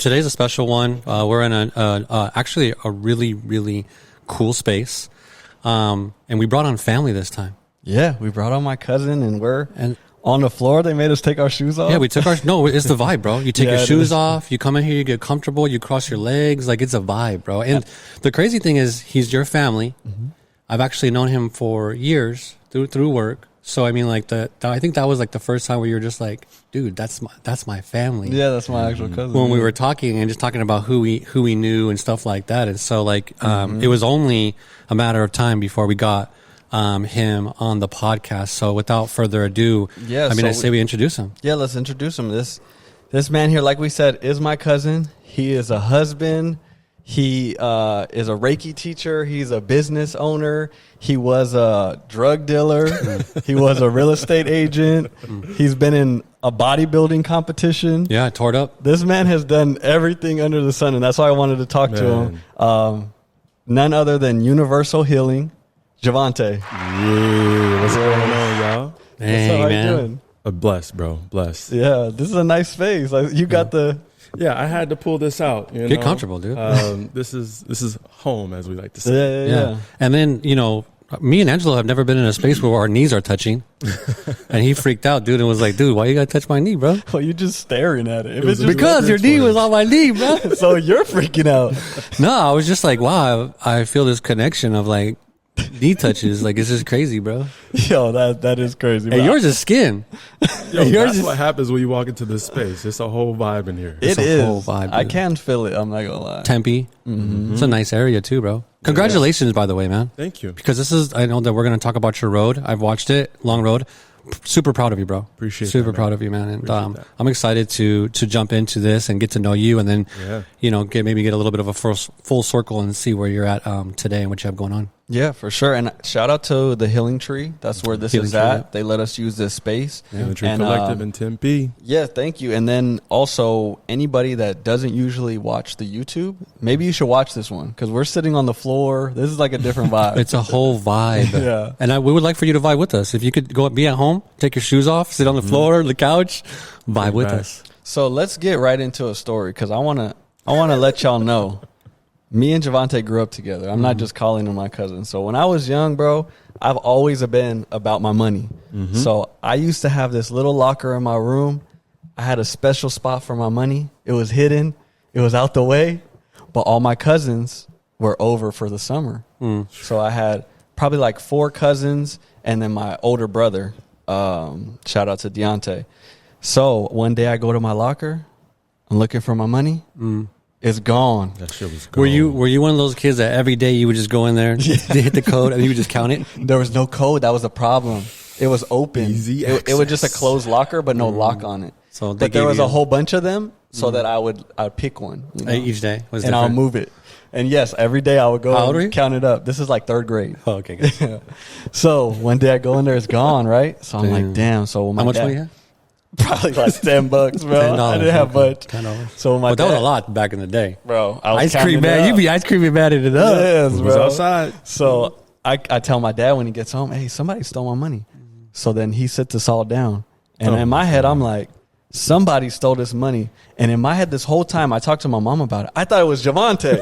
today's a special one. We're in actually a really, really cool space. And we brought on family this time. Yeah, we brought on my cousin, and we're on the floor. They made us take our shoes off. Yeah, we took no, it's the vibe, bro. You take your shoes off, you come in here, you get comfortable, you cross your legs. Like, it's a vibe, bro. And the crazy thing is, he's your family. Mm-hmm. I've actually known him for years through work. So, I mean, like, I think that was like the first time where you were just like, dude, that's my family. Yeah, that's my actual cousin. When we were talking and just talking about who we knew and stuff like that. And so, like, it was only a matter of time before we got him on the podcast. So without further ado, I say we introduce him. Yeah, let's introduce him. This man here, like we said, is my cousin. He is a husband. He is a Reiki teacher. He's a business owner. He was a drug dealer. He was a real estate agent. He's been in a bodybuilding competition. Yeah, I tore it up. This man has done everything under the sun, and that's why I wanted to talk to him. None other than Universal Healing, Javante. Yeah, what's going on, y'all? Hey, how man. you doing? Blessed, bro. Blessed. Yeah, this is a nice space. You got the... Yeah, I had to pull this out. Get comfortable, dude. This is home, as we like to say. Yeah. And then, me and Angelo have never been in a space where our knees are touching. And he freaked out, dude, and was like, dude, why you got to touch my knee, bro? Well, you're just staring at it. Because your knee was on my knee, bro. So you're freaking out. No, I was just like, wow, I feel this connection of, like, knee touches. Like, it's just crazy, bro. Yo, that is crazy. Hey, yours is skin. Yo, that's what happens when you walk into this space. It's a whole vibe in here. It's a whole vibe, dude. I can feel it. I'm not gonna lie. Tempe. Mm-hmm. It's a nice area too, bro. Congratulations, by the way, man. Thank you. Because I know that we're going to talk about your road. I've watched it, long road. Super proud of you, bro. Appreciate it. Super proud of you, man. And I'm excited to jump into this and get to know you, and then maybe get a little bit of a full circle and see where you're at today and what you have going on. Yeah, for sure. And shout out to the Healing Tree. That's where this is at. Yeah. They let us use this space. Yeah, the Tree Collective in Tempe. Yeah, thank you. And then also, anybody that doesn't usually watch the YouTube, maybe you should watch this one, because we're sitting on the floor. This is like a different vibe. It's a whole vibe. Yeah. And we would like for you to vibe with us. If you could be at home, take your shoes off, sit on the floor, the couch, vibe with us. So let's get right into a story, because I want to let y'all know. Me and Javante grew up together. I'm not just calling him my cousin. So when I was young, bro, I've always been about my money. Mm-hmm. So I used to have this little locker in my room. I had a special spot for my money. It was hidden. It was out the way. But all my cousins were over for the summer. So I had probably like 4 cousins and then my older brother. Shout out to Deontay. So one day I go to my locker. I'm looking for my money. It's gone. That shit was gone. Were you one of those kids that every day you would just go in there, hit the code, and you would just count it? There was no code. That was the problem. It was open. Easy it was just a closed locker, but no lock on it. So but there was a whole bunch of them, so that I'd pick one each day, and I'll move it. And yes, every day I would go and count it up. This is like 3rd grade. Oh, okay, good. So one day I go in there, it's gone, right? So I'm like, damn. So how much money you have? Probably like $10, bro. I didn't have much. $10. So that was a lot back in the day, bro. I was ice cream man. You be ice cream manning it up. Yes, bro. It was outside. So I tell my dad when he gets home, hey, somebody stole my money. So then he sits us all down, and in my head I'm like, somebody stole this money. And in my head this whole time, I talked to my mom about it. I thought it was Javante.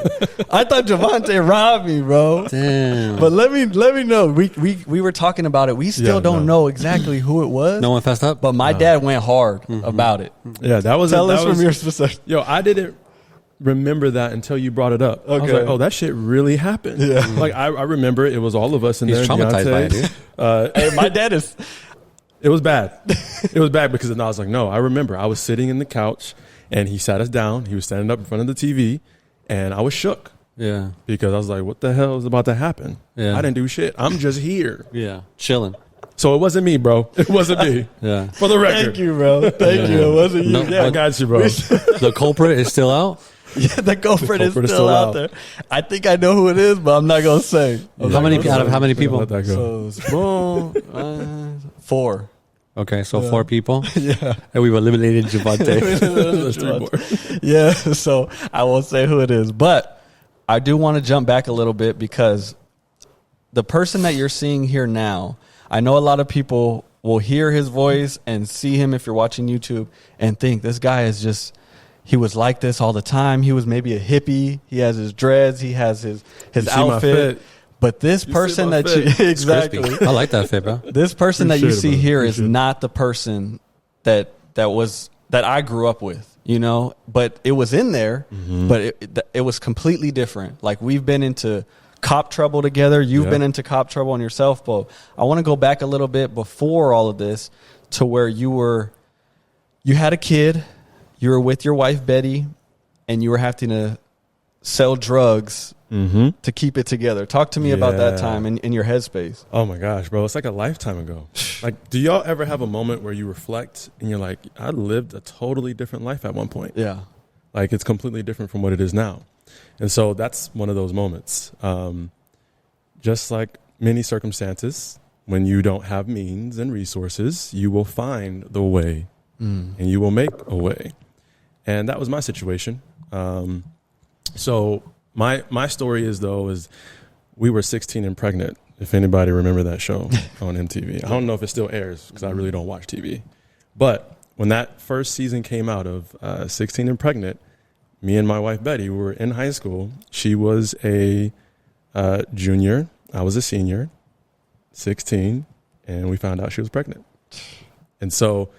I thought Javante robbed me, bro. Damn. But let me know. We were talking about it. We still don't know exactly who it was. No one fessed up. But my dad went hard about it. Yeah, that was. Tell us from your perspective. Yo, I didn't remember that until you brought it up. Okay. I was like, oh, that shit really happened. Yeah. Like I remember it was all of us in there. He's traumatized by it, dude. Hey, my dad is. It was bad. It was bad because then I was like, no, I remember. I was sitting in the couch and he sat us down. He was standing up in front of the TV and I was shook. Yeah. Because I was like, what the hell is about to happen? Yeah. I didn't do shit. I'm just here. Yeah. Chilling. So it wasn't me, bro. It wasn't me. Yeah. For the record. Thank you, bro. Thank you. It wasn't you. No, Yeah, I got you, bro. The culprit is still out. Yeah, the culprit is still out there. I think I know who it is, but I'm not gonna say. How many people? Let that go. So boom, 4. Okay, so 4 people. Yeah, And we've eliminated Javante. There's 3 more. Yeah, so I won't say who it is, but I do want to jump back a little bit because the person that you're seeing here now, I know a lot of people will hear his voice and see him if you're watching YouTube and think this guy is just he was like this all the time. He was maybe a hippie. He has his dreads. He has his outfit. But this person that you exactly, I like that fit, bro. This person that you see here is not the person that I grew up with, you know. But it was in there, but it was completely different. Like, we've been into cop trouble together. You've been into cop trouble on yourself, but I want to go back a little bit before all of this to where you had a kid, you were with your wife Betty, and you were having to sell drugs to keep it together. Talk to me about that time in your headspace. Oh my gosh, bro. It's like a lifetime ago. Like, do y'all ever have a moment where you reflect and you're like, I lived a totally different life at one point? Yeah. Like, it's completely different from what it is now. And so that's one of those moments. Just like many circumstances, when you don't have means and resources, you will find the way and you will make a way. And that was my situation. So my story is we were 16 and pregnant, if anybody remember that show on MTV. I don't know if it still airs because I really don't watch TV. But when that first season came out of 16 and pregnant, me and my wife Betty were in high school. She was a junior. I was a senior, 16, and we found out she was pregnant. And so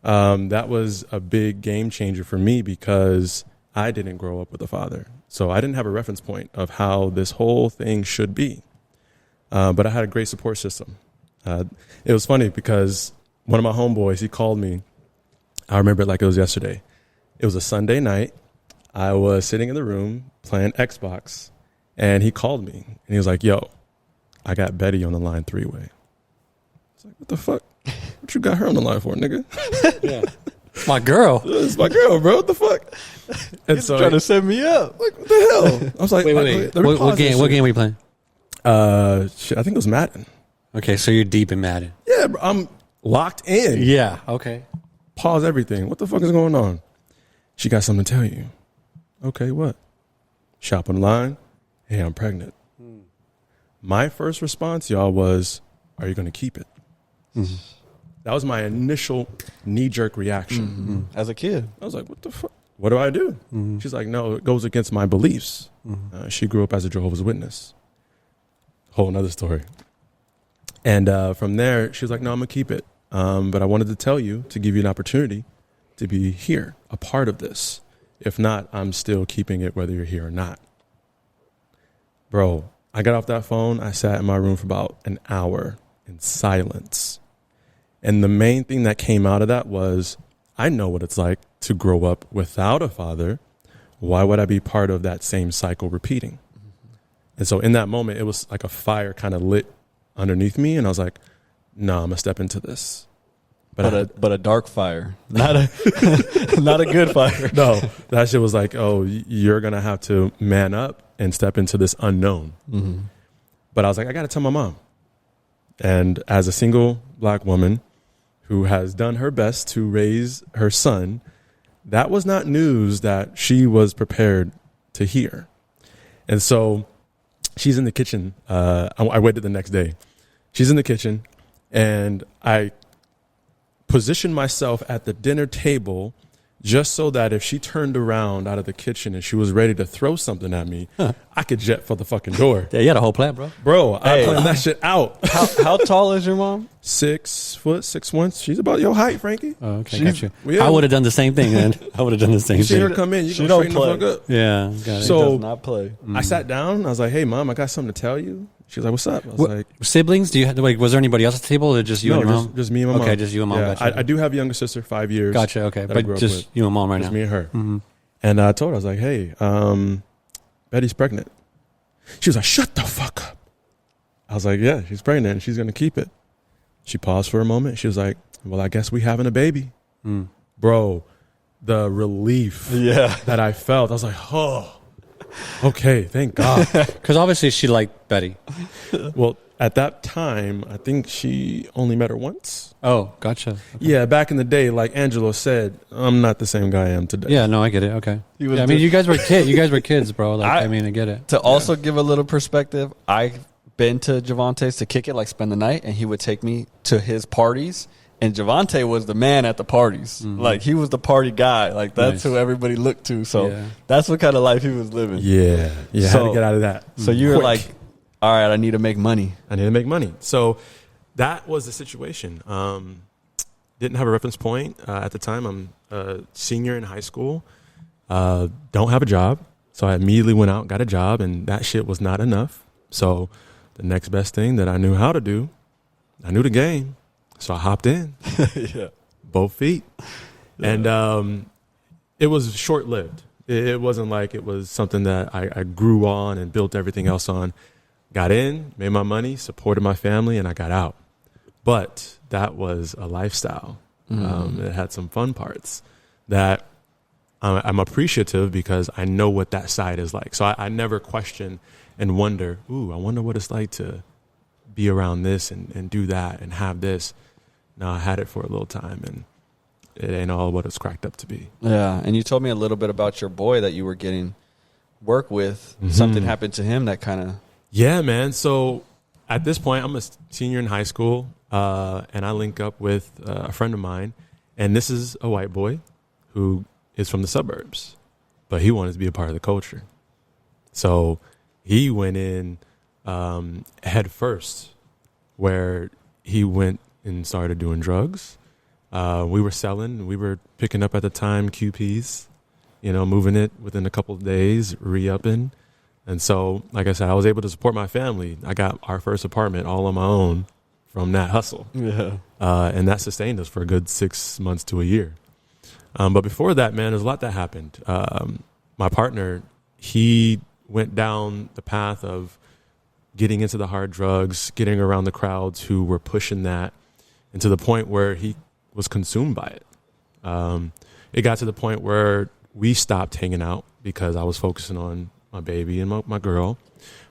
that was a big game changer for me because I didn't grow up with a father. So I didn't have a reference point of how this whole thing should be. But I had a great support system. It was funny because one of my homeboys, he called me. I remember it like it was yesterday. It was a Sunday night. I was sitting in the room playing Xbox, and he called me. And he was like, yo, I got Betty on the line 3-way. It's like, what the fuck? What you got her on the line for, nigga? Yeah. My girl. It's my girl, bro. What the fuck? And He's trying to set me up. Like, what the hell? I was like, wait. What game were you playing? Shit, I think it was Madden. Okay, so you're deep in Madden. Yeah, bro, I'm locked in. Yeah, okay. Pause everything. What the fuck is going on? She got something to tell you. Okay, what? Shop online. Hey, I'm pregnant. My first response, y'all, was, are you going to keep it? That was my initial knee-jerk reaction. As a kid. I was like, what the fuck? What do I do? She's like, no, it goes against my beliefs. She grew up as a Jehovah's Witness. Whole another story. And from there, she was like, no, I'm going to keep it. But I wanted to tell you, to give you an opportunity to be here, a part of this. If not, I'm still keeping it whether you're here or not. Bro, I got off that phone. I sat in my room for about an hour in silence. And the main thing that came out of that was, I know what it's like to grow up without a father. Why would I be part of that same cycle repeating? And so in that moment, it was like a fire kind of lit underneath me. And I was like, no, I'm going to step into this. But a dark fire, not a good fire. No, that shit was like, oh, you're going to have to man up and step into this unknown. But I was like, I got to tell my mom. And as a single black woman who has done her best to raise her son, that was not news that she was prepared to hear. And so she's in the kitchen. I waited the next day. She's in the kitchen, and I positioned myself at the dinner table just so that if she turned around out of the kitchen and she was ready to throw something at me, I could jet for the fucking door. Yeah, you had a whole plan, bro. Bro, I planned that shit out. How tall is your mom? 6 foot, 6'1". She's about your height, Frankie. Oh, okay, got you. Yeah. I would have done the same thing, man. I would have done the same You see her thing. come in, you She go don't straighten the fuck up. Yeah, got it. So- Does not play. I sat down. I was like, hey, Mom, I got something to tell you. She was like, what's up? I was What- like, siblings? Do you have, like, was there anybody else at the table, or just you no, and your mom? just me and my mom. Okay, just you and mom. Yeah, Gotcha. I do have a younger sister, 5 years. Gotcha. Okay, that I grew but up just with. you and mom right Just now. me and her. And I told her, I was like, hey, Betty's pregnant. She was like, shut the fuck up. I was like, yeah, she's pregnant and she's going to keep it. She paused for a moment. She was like, well, I guess we having a baby. Bro, the relief that I felt, I was like, oh, okay, thank God. Because obviously she liked Betty. Well, at that time, I think she only met her once. Oh, gotcha. Okay. Yeah, back in the day, like Angelo said, I'm not the same guy I am today. Yeah, no, I get it. Okay. He was Yeah, I mean, you guys were kids. You guys were kids, bro. Like, I mean, I get it. To also give a little perspective, I've been to Javante's to kick it, like spend the night, and he would take me to his parties, And Javante was the man at the parties. Mm-hmm. Like, he was the party guy. Like, that's Nice. who everybody looked to. So Yeah. that's what kind of life he was living. Yeah. Yeah. I had to get out of that. So you were quick. like, all right, I need to make money. I need to make money. So that was the situation. Didn't have a reference point at the time. I'm a senior in high school. Don't have a job. So I immediately went out, got a job, and that shit was not enough. So the next best thing that I knew how to do, I knew the game. So I hopped in. Yeah. Both feet. Yeah. And it was short-lived. It wasn't like it was something that I grew on and built everything else on. Got in, made my money, supported my family, and I got out. But that was a lifestyle. It had some fun parts that I'm appreciative because I know what that side is like. So I never question and wonder, I wonder what it's like to be around this and do that and have this. No, I had it for a little time, and it ain't all what it's cracked up to be. Yeah, and you told me a little bit about your boy that you were getting work with. Mm-hmm. Something happened to him that kind of... Yeah, man. So at this point, I'm a senior in high school, and I link up with a friend of mine, and this is a white boy who is from the suburbs, but he wanted to be a part of the culture. So he went in head first, where he went and started doing drugs. We were selling. We were picking up at the time QPs, moving it within a couple of days, re-upping. And so, like I said, I was able to support my family. I got our first apartment all on my own from that hustle. Yeah. And that sustained us for a good 6 months to a year. But before that, man, there's a lot that happened. My partner, he went down the path of getting into the hard drugs, getting around the crowds who were pushing that, and to the point where he was consumed by it. It got to the point where we stopped hanging out because I was focusing on my baby and my girl,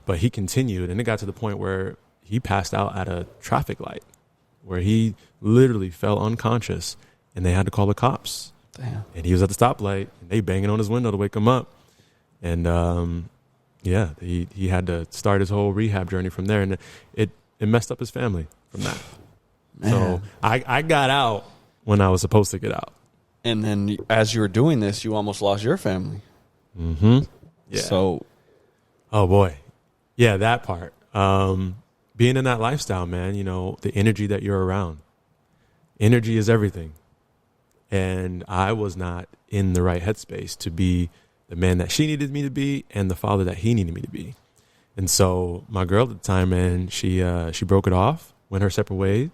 but he continued, and it got to the point where he passed out at a traffic light, where he literally fell unconscious, and they had to call the cops. Damn. And he was at the stoplight, and they banging on his window to wake him up, and he had to start his whole rehab journey from there, and it messed up his family from that. Man. So I got out when I was supposed to get out. And then as you were doing this, you almost lost your family. Mm-hmm. Yeah. So. Oh, boy. Yeah, that part. Being in that lifestyle, man, the energy that you're around. Energy is everything. And I was not in the right headspace to be the man that she needed me to be and the father that he needed me to be. And so my girl at the time, man, she broke it off, went her separate ways.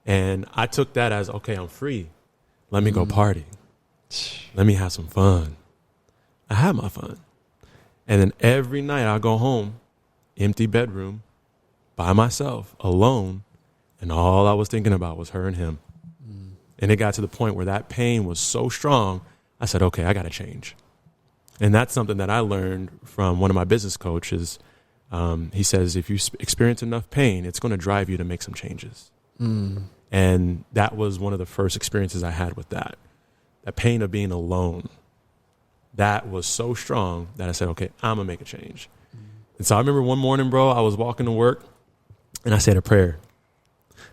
And I took that as, okay, I'm free. Let me go party. Let me have some fun. I had my fun. And then every night I go home, empty bedroom, by myself, alone, and all I was thinking about was her and him. And it got to the point where that pain was so strong, I said, okay, I got to change. And that's something that I learned from one of my business coaches. He says, if you experience enough pain, it's going to drive you to make some changes. And that was one of the first experiences I had with that pain of being alone. That was so strong that I said, okay, I'm going to make a change. And so I remember one morning, bro, I was walking to work and I said a prayer.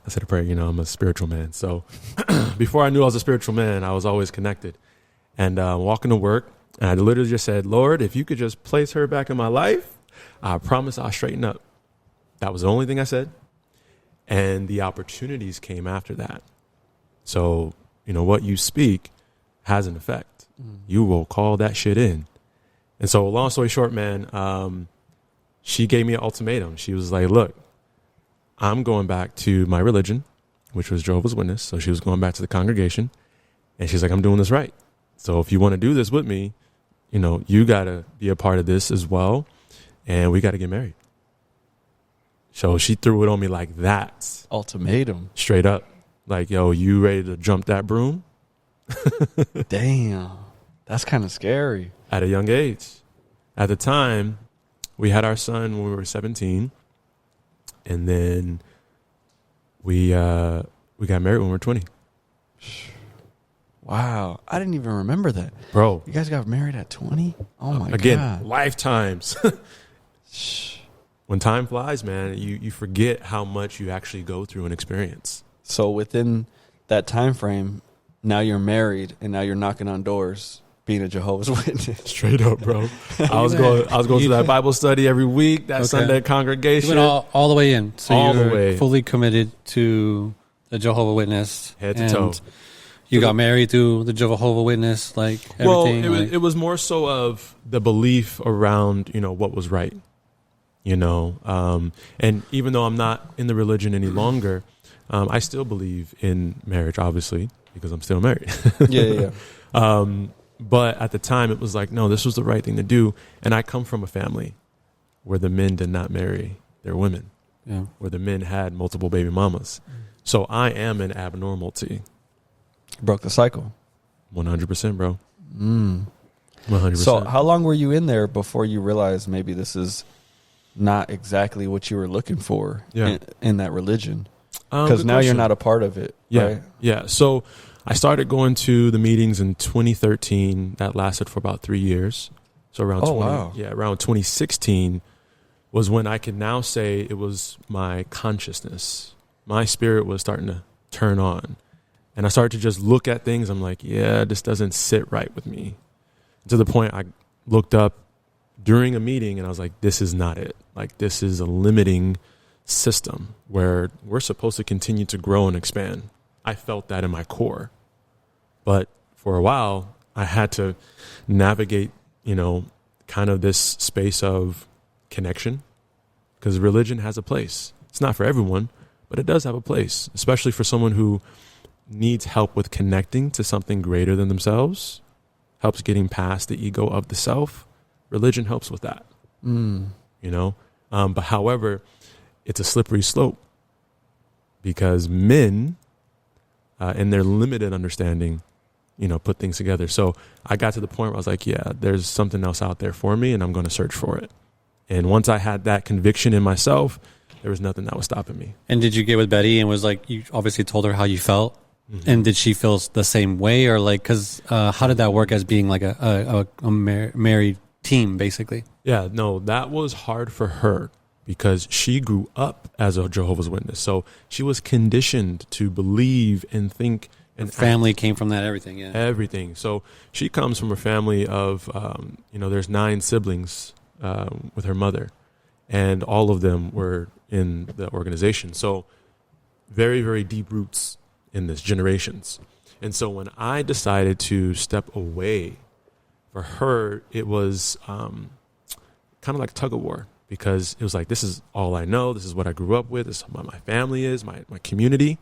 I'm a spiritual man. So before I knew I was a spiritual man, I was always connected. And walking to work, and I literally just said, Lord, if you could just place her back in my life, I promise I'll straighten up. That was the only thing I said. And the opportunities came after that. So, what you speak has an effect. You will call that shit in. And so long story short, man, she gave me an ultimatum. She was like, look, I'm going back to my religion, which was Jehovah's Witness. So she was going back to the congregation. And she's like, I'm doing this right. So if you want to do this with me, you got to be a part of this as well. And we got to get married. So she threw it on me like that. Ultimatum. Straight up. Like, yo, you ready to jump that broom? Damn. That's kind of scary. At a young age. At the time, we had our son when we were 17. And then we got married when we were 20. Wow. I didn't even remember that. Bro. You guys got married at 20? Oh, my God. Again, lifetimes. When time flies, man, you forget how much you actually go through and experience. So within that time frame, now you're married and now you're knocking on doors being a Jehovah's Witness. Straight up, bro. I was going to that Bible study every week, that Sunday congregation. You went all the way in. So all you the were way. fully committed to the Jehovah Witness. Head to toe. You got married through the Jehovah Witness, like everything. Well, it was more so of the belief around, what was right. And even though I'm not in the religion any longer, I still believe in marriage, obviously, because I'm still married. Yeah. But at the time, it was like, no, this was the right thing to do. And I come from a family where the men did not marry their women, where the men had multiple baby mamas. So I am an abnormality. Broke the cycle. 100%, bro. 100%. So how long were you in there before you realized maybe this is not exactly what you were looking for in that religion? Because now you're not a part of it. Yeah. Right? Yeah. So I started going to the meetings in 2013. That lasted for about 3 years. So around around 2016 was when I could now say it was my consciousness. My spirit was starting to turn on. And I started to just look at things. I'm like, yeah, this doesn't sit right with me. To the point I looked up during a meeting and I was like, this is not it. Like, this is a limiting system where we're supposed to continue to grow and expand. I felt that in my core. But for a while, I had to navigate, kind of this space of connection, because religion has a place. It's not for everyone, but it does have a place, especially for someone who needs help with connecting to something greater than themselves, helps getting past the ego of the self. Religion helps with that, but however, it's a slippery slope, because men, in their limited understanding, put things together. So I got to the point where I was like, yeah, there's something else out there for me and I'm going to search for it. And once I had that conviction in myself, there was nothing that was stopping me. And did you get with Betty and was like, you obviously told her how you felt? Mm-hmm. And did she feel the same way, or like, because how did that work as being like a married team, basically? Yeah, no, that was hard for her because she grew up as a Jehovah's Witness. So she was conditioned to believe and think. And family came from that, everything, yeah. Everything. So she comes from a family of, there's 9 siblings with her mother, and all of them were in the organization. So very, very deep roots in this, generations. And so when I decided to step away, for her, it was kind of like tug of war, because it was like, this is all I know. This is what I grew up with. This is what my family is, my community.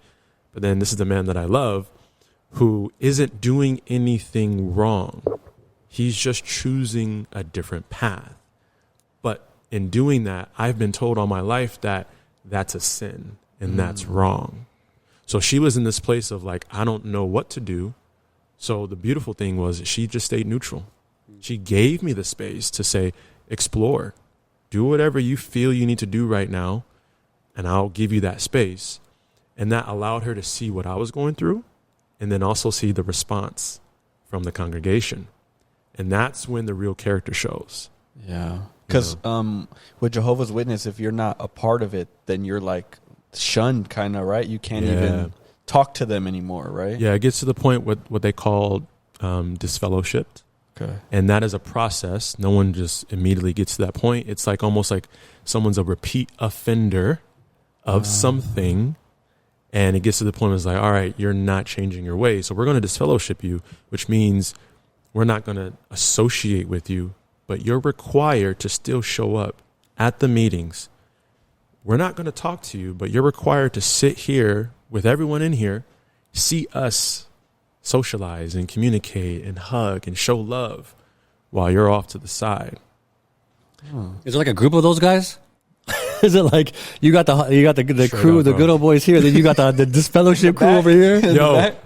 But then this is the man that I love, who isn't doing anything wrong. He's just choosing a different path. But in doing that, I've been told all my life that that's a sin and that's wrong. So she was in this place of like, I don't know what to do. So the beautiful thing was she just stayed neutral. She gave me the space to say, explore, do whatever you feel you need to do right now, and I'll give you that space. And that allowed her to see what I was going through, and then also see the response from the congregation. And that's when the real character shows. Yeah. Because with Jehovah's Witness, if you're not a part of it, then you're like shunned, kind of, right? You can't even talk to them anymore, right? Yeah, it gets to the point what they call disfellowshipped. Okay. And that is a process. No one just immediately gets to that point. It's like almost like someone's a repeat offender of something. And it gets to the point where it's like, all right, you're not changing your ways. So we're going to disfellowship you, which means we're not going to associate with you, but you're required to still show up at the meetings. We're not going to talk to you, but you're required to sit here with everyone in here, see us socialize and communicate and hug and show love while you're off to the side. Is it like a group of those guys? Is it like you got the crew, up, the bro. good old boys here, then you got the disfellowship crew over here?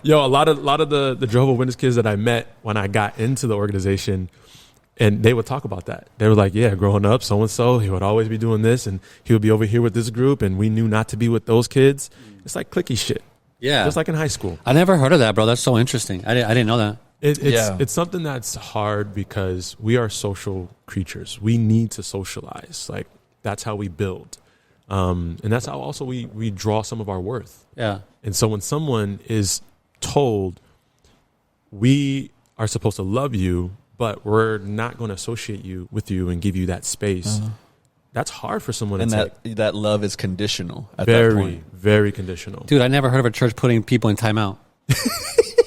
Yo, a lot of the Jehovah's Witness kids that I met when I got into the organization, and they would talk about that. They were like, yeah, growing up, so-and-so, he would always be doing this, and he would be over here with this group, and we knew not to be with those kids. It's like cliquey shit. Yeah. Just like in high school. I never heard of that, bro. That's so interesting. I didn't know that. It's something that's hard because we are social creatures. We need to socialize. Like, that's how we build. And that's how also we draw some of our worth. Yeah. And so when someone is told we are supposed to love you, but we're not going to associate you with you and give you that space. That's hard for someone and to take. And that love is conditional at that point. Very conditional. Dude, I never heard of a church putting people in timeout.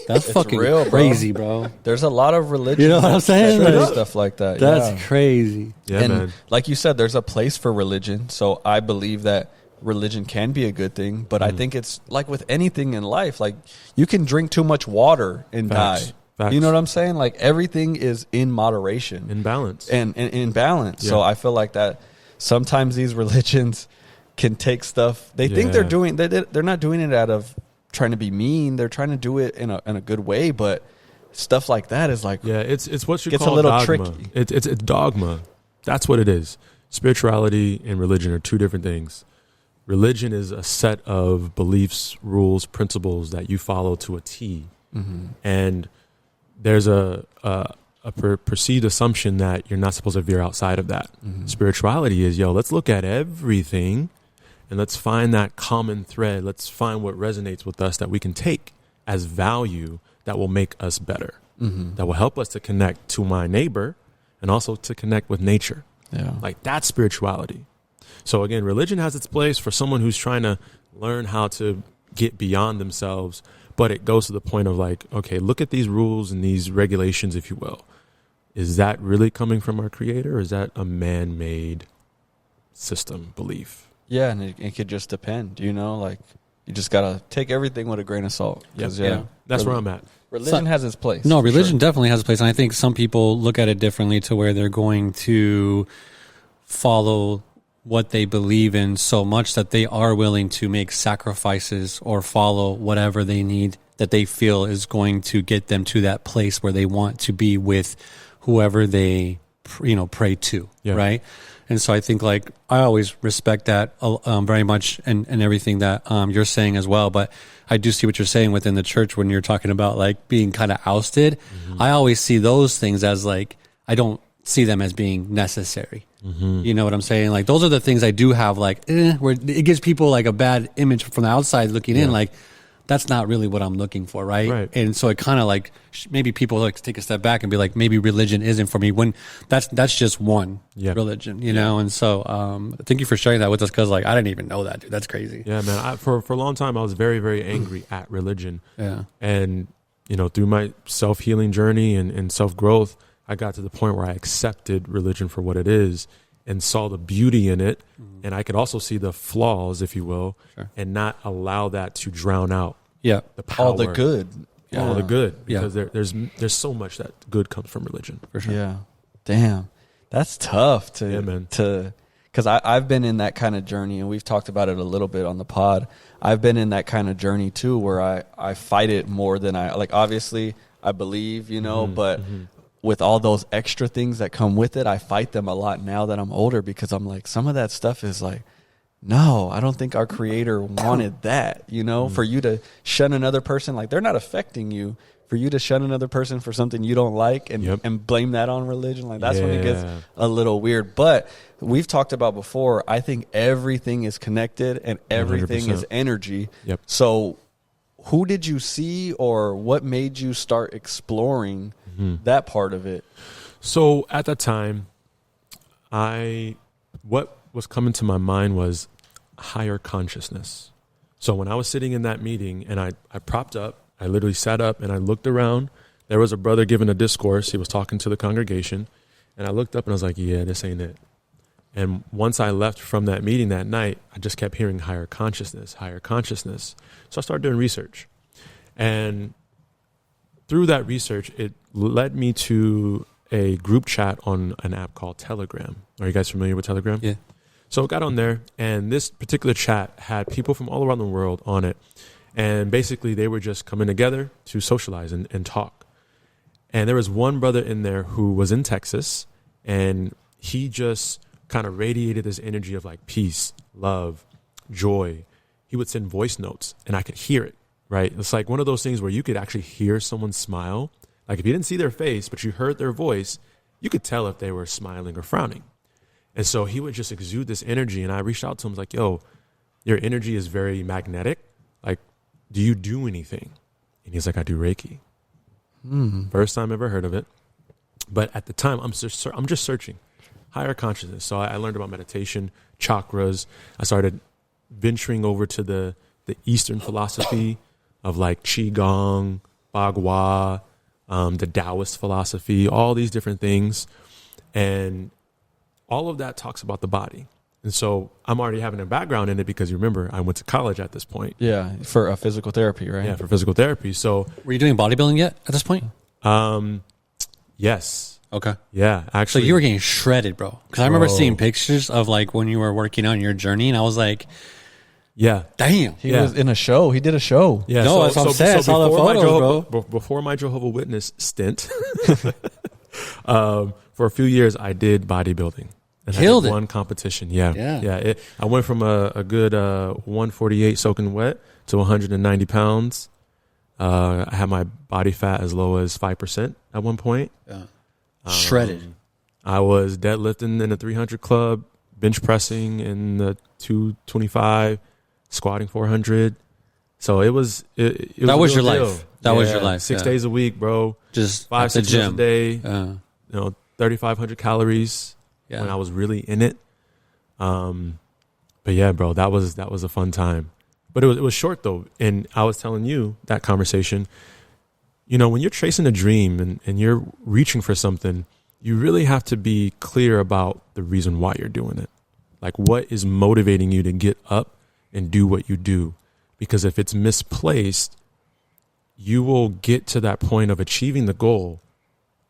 That's fucking real, crazy, bro. There's a lot of religion. You know what I'm saying? Like, stuff like that. That's crazy. Yeah, and man. like you said, there's a place for religion. So I believe that religion can be a good thing, but I think it's like with anything in life, like you can drink too much water and Facts. die. Facts. You know what I'm saying? Like everything is in moderation. In balance. And in balance. Yeah. So I feel like that sometimes these religions can take stuff. They think they're doing. They're not doing it out of trying to be mean. They're trying to do it in a good way. But stuff like that is like it's what you gets call a little dogma. tricky. It's a dogma. That's what it is. Spirituality and religion are two different things. Religion is a set of beliefs, rules, principles that you follow to a T, and there's a perceived assumption that you're not supposed to veer outside of that. Spirituality is, let's look at everything and let's find that common thread. Let's find what resonates with us that we can take as value that will make us better, that will help us to connect to my neighbor and also to connect with nature. Yeah. Like that's spirituality. So again, religion has its place for someone who's trying to learn how to get beyond themselves, but it goes to the point of like, okay, look at these rules and these regulations, if you will. Is that really coming from our creator, or is that a man-made system belief? Yeah, and it could just depend. Like you just gotta take everything with a grain of salt. That's really, where I'm at. Religion has its place. No, religion definitely has a place. And I think some people look at it differently to where they're going to follow what they believe in so much that they are willing to make sacrifices or follow whatever they need that they feel is going to get them to that place where they want to be with whoever they pray to, right? And so I think like I always respect that very much and everything that you're saying as well. But I do see what you're saying within the church when you're talking about like being kind of ousted. I always see those things as like I don't see them as being necessary. You know what I'm saying? Like those are the things I do have like where it gives people like a bad image from the outside looking in. Like that's not really what I'm looking for, right? And so it kind of like maybe people like to take a step back and be like, maybe religion isn't for me when that's just one religion, you know. And so thank you for sharing that with us because like I didn't even know that, dude. That's crazy. Yeah, man. For a long time I was very, very angry at religion. And through my self-healing journey and self-growth, I got to the point where I accepted religion for what it is and saw the beauty in it. And I could also see the flaws, if you will, and not allow that to drown out the power. All the good. All the good. Because there's so much that good comes from religion. For sure. Yeah. Damn. That's tough man. Because I've been in that kind of journey, and we've talked about it a little bit on the pod. I've been in that kind of journey too, where I fight it more than I like. Obviously, I believe, but with all those extra things that come with it, I fight them a lot now that I'm older because I'm like, some of that stuff is like, no, I don't think our creator wanted that, for you to shun another person. Like they're not affecting you. For you to shun another person for something you don't like and blame that on religion, like that's when it gets a little weird. But we've talked about before, I think everything is connected and everything 100%. is energy. So who did you see or what made you start exploring that part of it? So at that time, what was coming to my mind was higher consciousness. So when I was sitting in that meeting and I propped up, I literally sat up and I looked around. There was a brother giving a discourse. He was talking to the congregation. And I looked up and I was like, yeah, this ain't it. And once I left from that meeting that night, I just kept hearing higher consciousness, higher consciousness. So I started doing research. And through that research, it led me to a group chat on an app called Telegram. Are you guys familiar with Telegram? Yeah. So I got on there, and this particular chat had people from all around the world on it. And basically, they were just coming together to socialize and talk. And there was one brother in there who was in Texas, and he just kind of radiated this energy of like peace, love, joy. He would send voice notes, and I could hear it, right? It's like one of those things where you could actually hear someone smile. Like if you didn't see their face, but you heard their voice, you could tell if they were smiling or frowning. And so he would just exude this energy, and I reached out to him like, yo, your energy is very magnetic. Like, do you do anything? And he's like, I do Reiki. First time ever heard of it. But at the time, I'm just searching higher consciousness. So I learned about meditation, chakras. I started venturing over to the Eastern philosophy of like Qigong, Bagua, the Taoist philosophy, all these different things. And all of that talks about the body. And so I'm already having a background in it because you remember I went to college at this point. Yeah, for physical therapy, right? Yeah, for physical therapy. So were you doing bodybuilding yet at this point? Yes. Okay. Yeah, actually. So you were getting shredded, bro. Because I remember seeing pictures of like when you were working out in your journey, and I was like, yeah, damn. He was in a show. He did a show. Yeah, no, that's what I'm saying. I saw the photos, bro. Before my Jehovah's Witness stint, for a few years, I did bodybuilding. And Killed I did it. one competition. Yeah. I went from a good 148 soaking wet to 190 pounds. I had my body fat as low as 5% at one point. Yeah. Shredded. I was deadlifting in the 300 club, bench pressing in the 225, squatting 400. So it was that was your life. That was your life. 6 days a week, bro. Just 5-6 meals a day. 3,500 calories. Yeah. When I was really in it. But yeah, bro, that was a fun time. But it was short though. And I was telling you that conversation, when you're chasing a dream and you're reaching for something, you really have to be clear about the reason why you're doing it. Like what is motivating you to get up and do what you do? Because if it's misplaced, you will get to that point of achieving the goal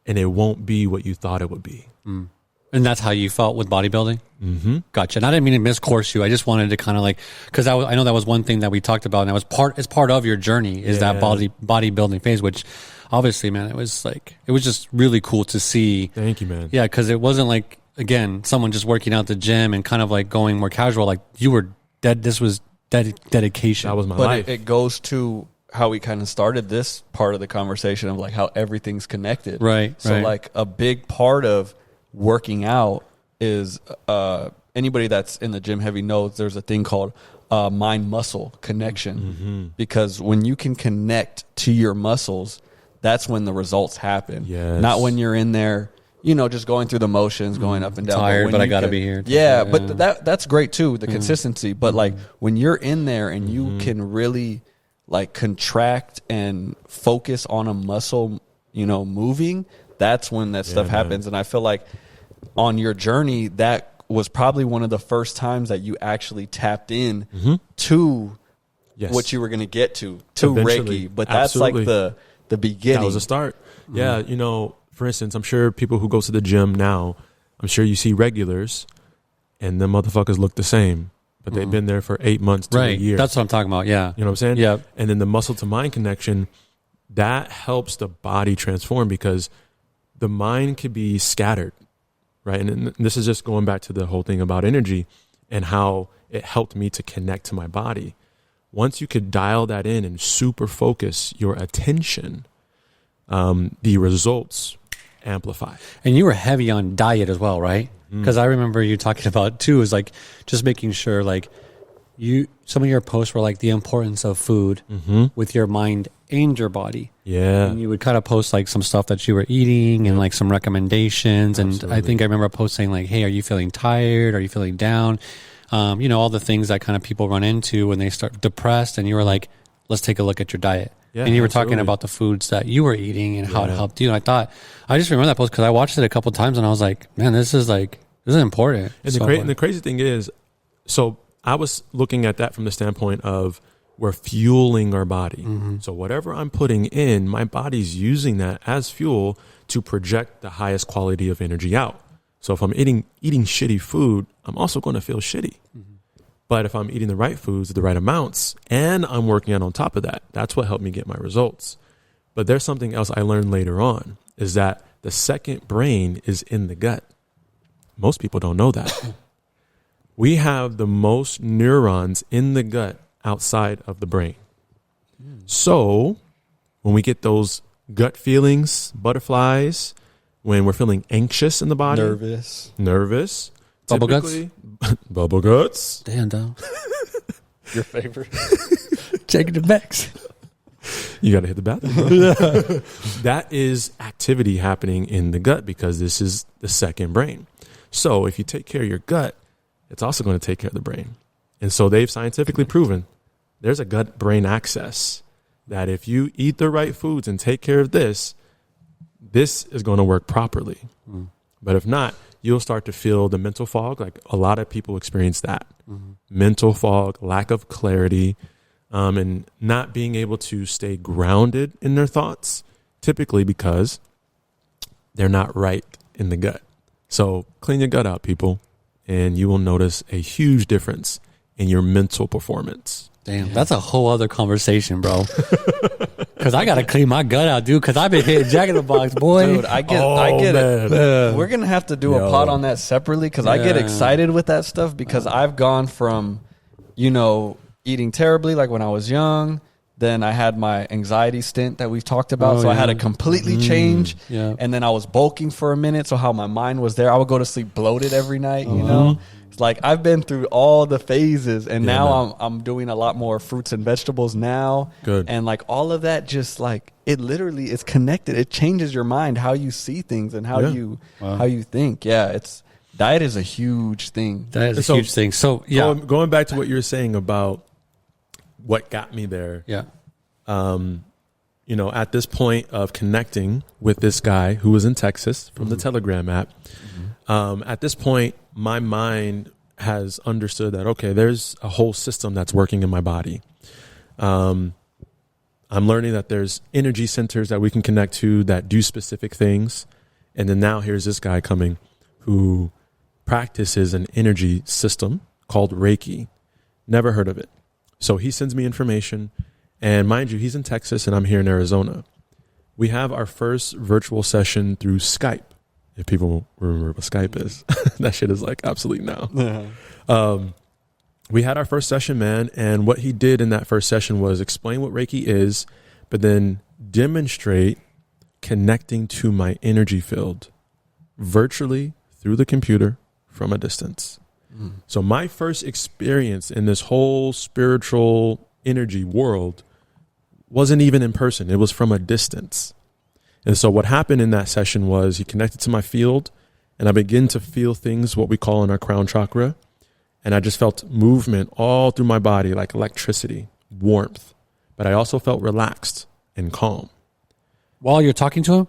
and it won't be what you thought it would be. Mm. And that's how you felt with bodybuilding? Mm-hmm. Gotcha. And I didn't mean to miscourse you. I just wanted to kind of like, because I know that was one thing that we talked about, and that was part of your journey is that bodybuilding phase, which obviously, man, it was just really cool to see. Thank you, man. Yeah, because it wasn't like, again, someone just working out at the gym and kind of like going more casual. Like you were dead. This was dedication. That was my life. But it goes to how we kind of started this part of the conversation of like how everything's connected. Right. So like a big part of working out is anybody that's in the gym heavy knows there's a thing called mind muscle connection, because when you can connect to your muscles, that's when the results happen. Yes. Not when you're in there, just going through the motions, going up and down. Tired, but I got to be here. Yeah, but that's great too, the consistency. But like when you're in there and you can really like contract and focus on a muscle, moving, that's when that stuff happens. And I feel like on your journey, that was probably one of the first times that you actually tapped in to what you were going to get to Eventually. Reiki. But that's like the beginning. That was a start. Yeah, for instance, I'm sure people who go to the gym now, I'm sure you see regulars, and the motherfuckers look the same, but they've been there for 8 months to a year. That's what I'm talking about. Yeah. You know what I'm saying? Yeah. And then the muscle to mind connection, that helps the body transform because the mind could be scattered. Right. And this is just going back to the whole thing about energy and how it helped me to connect to my body. Once you could dial that in and super focus your attention, the results amplify. And you were heavy on diet as well, right? Because I remember you talking about too, is like just making sure like some of your posts were like the importance of food with your mind and your body. Yeah. And you would kind of post like some stuff that you were eating and like some recommendations. Absolutely. And I think I remember posting like, hey, are you feeling tired? Are you feeling down? All the things that kind of people run into when they start depressed. And you were like, let's take a look at your diet. Yeah, and you were talking about the foods that you were eating and how it helped you. And I just remember that post because I watched it a couple of times and I was like, man, this is important. And the crazy thing is, so I was looking at that from the standpoint of we're fueling our body. So whatever I'm putting in, my body's using that as fuel to project the highest quality of energy out. So if I'm eating shitty food, I'm also going to feel shitty. But if I'm eating the right foods, the right amounts, and I'm working out on top of that, that's what helped me get my results. But there's something else I learned later on, is that the second brain is in the gut. Most people don't know that. We have the most neurons in the gut outside of the brain. So when we get those gut feelings, butterflies, when we're feeling anxious in the body, nervous, bubble guts, bubble guts. Damn, dog. Your favorite. Taking the backs. You got to hit the bathroom. That is activity happening in the gut because this is the second brain. So if you take care of your gut, it's also going to take care of the brain. And so they've scientifically proven there's a gut-brain axis that if you eat the right foods and take care of this is going to work properly. But if not, you'll start to feel the mental fog. Like a lot of people experience that. Mental fog, lack of clarity, and not being able to stay grounded in their thoughts, typically because they're not right in the gut. So clean your gut out, people, and you will notice a huge difference in your mental performance. Damn, that's a whole other conversation, bro. Because I got to clean my gut out, dude, because I've been hitting Jack in the Box, boy. Dude, I get it. We're going to have to do a pod on that separately because I get excited with that stuff because I've gone from, eating terribly like when I was young. Then I had my anxiety stint that we've talked about. I had to completely change. Yeah. And then I was bulking for a minute. So how my mind was there. I would go to sleep bloated every night, you know? It's like I've been through all the phases and now I'm doing a lot more fruits and vegetables now. Good. And like all of that just like it literally is connected. It changes your mind, how you see things and how you think. Yeah, diet is a huge thing. That is a huge thing. So going back to what you were saying about what got me there. Yeah. At this point of connecting with this guy who was in Texas from the Telegram app, at this point, my mind has understood that, okay, there's a whole system that's working in my body. I'm learning that there's energy centers that we can connect to that do specific things. And then now here's this guy coming who practices an energy system called Reiki. Never heard of it. So he sends me information, and mind you, he's in Texas and I'm here in Arizona. We have our first virtual session through Skype. If people remember what Skype is, that shit is like obsolete now. We had our first session, man, and what he did in that first session was explain what Reiki is, but then demonstrate connecting to my energy field virtually through the computer from a distance. So my first experience in this whole spiritual energy world wasn't even in person. It was from a distance. And so what happened in that session was he connected to my field and I began to feel things, what we call in our crown chakra. And I just felt movement all through my body, like electricity, warmth. But I also felt relaxed and calm. While you're talking to him?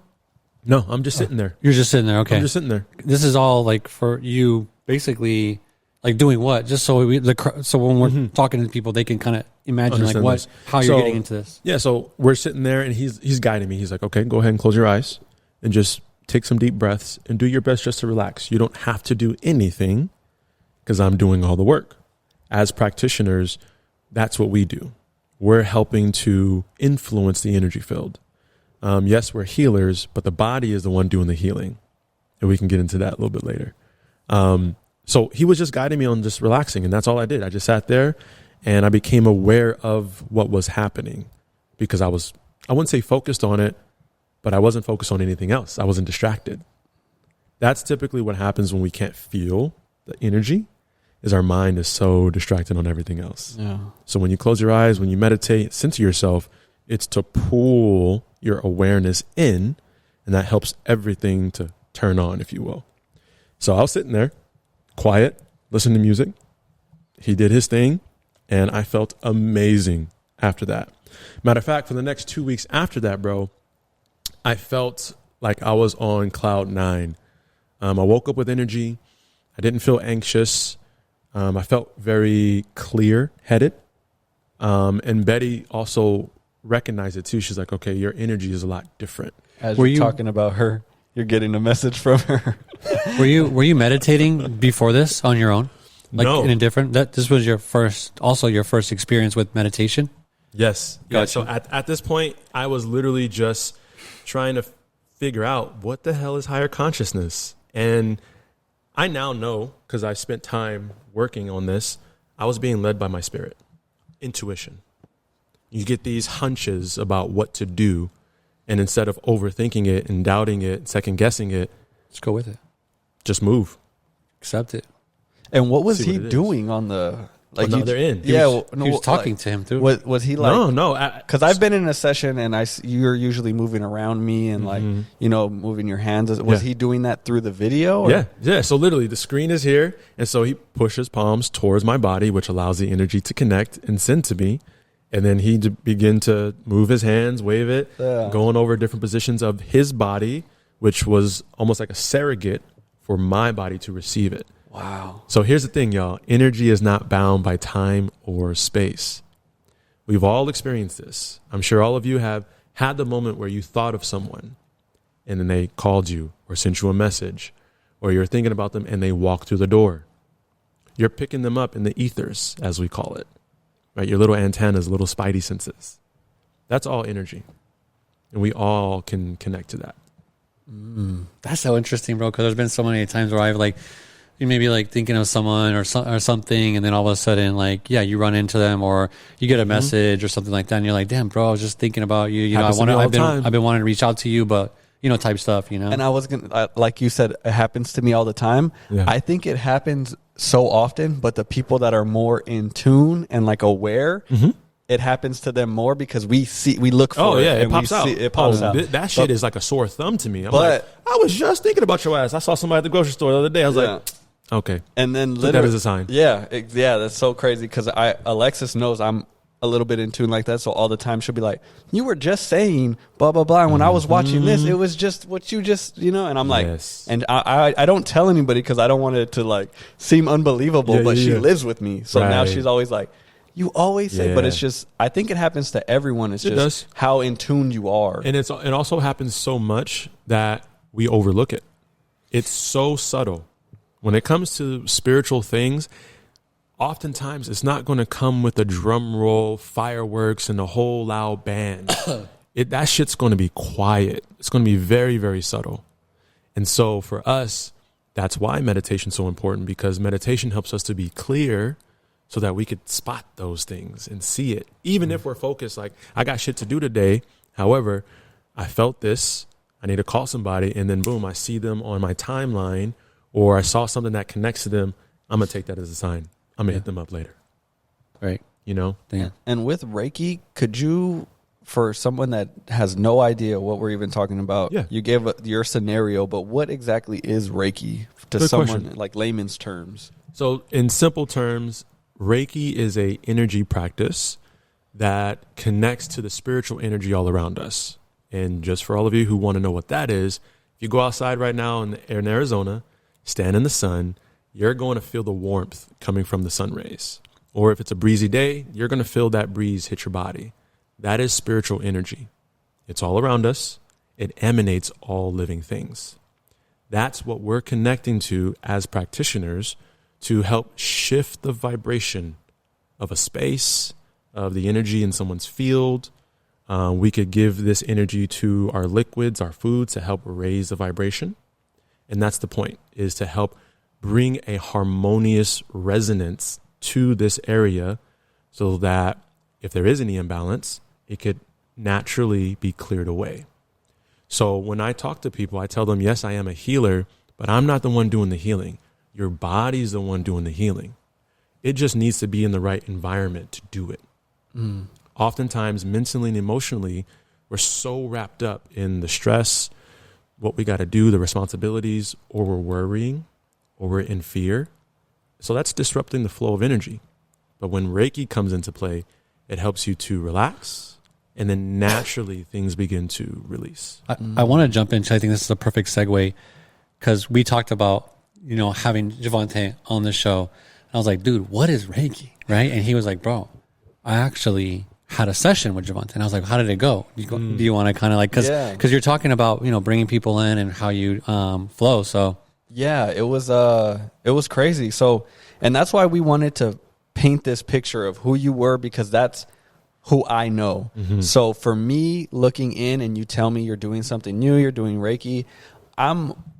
No, I'm just sitting there. You're just sitting there. Okay. I'm just sitting there. This is all like for you basically like doing what? Just so so when we're talking to people, they can kind of imagine like how you're getting into this. Yeah. So we're sitting there and he's guiding me. He's like, okay, go ahead and close your eyes and just take some deep breaths and do your best just to relax. You don't have to do anything because I'm doing all the work. As practitioners, that's what we do. We're helping to influence the energy field. Yes, we're healers, but the body is the one doing the healing. And we can get into that a little bit later. So he was just guiding me on just relaxing, and that's all I did. I just sat there, and I became aware of what was happening because I wouldn't say focused on it, but I wasn't focused on anything else. I wasn't distracted. That's typically what happens when we can't feel the energy, is our mind is so distracted on everything else. Yeah. So when you close your eyes, when you meditate, center yourself, it's to pull your awareness in, and that helps everything to turn on, if you will. So I was sitting there, quiet, listening to music. He did his thing, and I felt amazing after that. Matter of fact, for the next 2 weeks after that, bro, I felt like I was on cloud 9. I woke up with energy. I didn't feel anxious. I felt very clear-headed. And Betty also recognized it too. She's like, okay, your energy is a lot different. As you're talking about her, you're getting a message from her. Were you meditating before this on your own? Like No. in a different, this was your first experience with meditation? Yes. Gotcha. Yeah. So at this point, I was literally just trying to figure out what the hell is higher consciousness. And I now know, because I spent time working on this, I was being led by my spirit. Intuition. You get these hunches about what to do. And instead of overthinking it and doubting it, second guessing it, Just go with it. just move. Accept it. And what was See he what it is. doing on the Like no, they're in. He was talking to him too. Was he like? No, because I've been in a session and you're usually moving around me and like moving your hands. Was he doing that through the video? Or? Yeah. So literally, the screen is here, and so he pushes palms towards my body, which allows the energy to connect and send to me, and then he begin to move his hands, wave it, going over different positions of his body, which was almost like a surrogate for my body to receive it. Wow. So here's the thing, y'all. Energy is not bound by time or space. We've all experienced this. I'm sure all of you have had the moment where you thought of someone and then they called you or sent you a message, or you're thinking about them and they walk through the door. You're picking them up in the ethers, as we call it, right? Your little antennas, little spidey senses. That's all energy. And we all can connect to that. That's so interesting, bro, because there's been so many times where I've like, you may be like thinking of someone or something, and then all of a sudden, like, you run into them, or you get a message or something like that, and you're like, damn, bro, I was just thinking about you. You know, I've been wanting to reach out to you, but type stuff, And I was gonna, like you said, it happens to me all the time. Yeah. I think it happens so often, but the people that are more in tune and like aware, it happens to them more because we look for it. It pops out. It pops out. That shit is like a sore thumb to me. I'm like, I was just thinking about your ass. I saw somebody at the grocery store the other day. I was like, okay. And then literally, that is a sign. Yeah, that's so crazy because Alexis knows I'm a little bit in tune like that. So all the time she'll be like, you were just saying blah, blah, blah. And when I was watching this, it was just what you just, and I'm like, and I don't tell anybody because I don't want it to like seem unbelievable, but she lives with me. So now she's always like, you always say, but it's just, I think it happens to everyone. It's just how in tune you are. And it also happens so much that we overlook it. It's so subtle. When it comes to spiritual things, oftentimes it's not going to come with a drum roll, fireworks, and a whole loud band. That shit's going to be quiet. It's going to be very, very subtle. And so for us, that's why meditation's so important, because meditation helps us to be clear so that we could spot those things and see it. Even if we're focused, like, I got shit to do today. However, I felt this. I need to call somebody. And then, boom, I see them on my timeline, or I saw something that connects to them. I'm going to take that as a sign. I'm going to hit them up later. Right. Damn. And with Reiki, could you, for someone that has no idea what we're even talking about, you gave your scenario, but what exactly is Reiki to Good someone, question. like layman's terms? So in simple terms, Reiki is a energy practice that connects to the spiritual energy all around us. And just for all of you who want to know what that is, if you go outside right now in Arizona, stand in the sun, you're going to feel the warmth coming from the sun rays. Or if it's a breezy day, you're going to feel that breeze hit your body. That is spiritual energy. It's all around us. It emanates all living things. That's what we're connecting to as practitioners to help shift the vibration of a space, of the energy in someone's field. We could give this energy to our liquids, our foods, to help raise the vibration. And that's the point, is to help bring a harmonious resonance to this area so that if there is any imbalance, it could naturally be cleared away. So when I talk to people, I tell them, yes, I am a healer, but I'm not the one doing the healing. Your body's the one doing the healing. It just needs to be in the right environment to do it. Oftentimes, mentally and emotionally, we're so wrapped up in the stress, what we got to do, the responsibilities, or we're worrying, or we're in fear. So that's disrupting the flow of energy. But when Reiki comes into play, it helps you to relax, and then naturally things begin to release. I want to jump into, I think this is a perfect segue, because we talked about, having Javante on the show. And I was like, dude, what is Reiki? Right? And he was like, bro, I actually had a session with Javante. And I was like, how did it go? Do you want to kind of like, because you're talking about, bringing people in and how you flow. So yeah, it was crazy. So, and that's why we wanted to paint this picture of who you were, because that's who I know. So for me, looking in and you tell me you're doing something new, you're doing Reiki,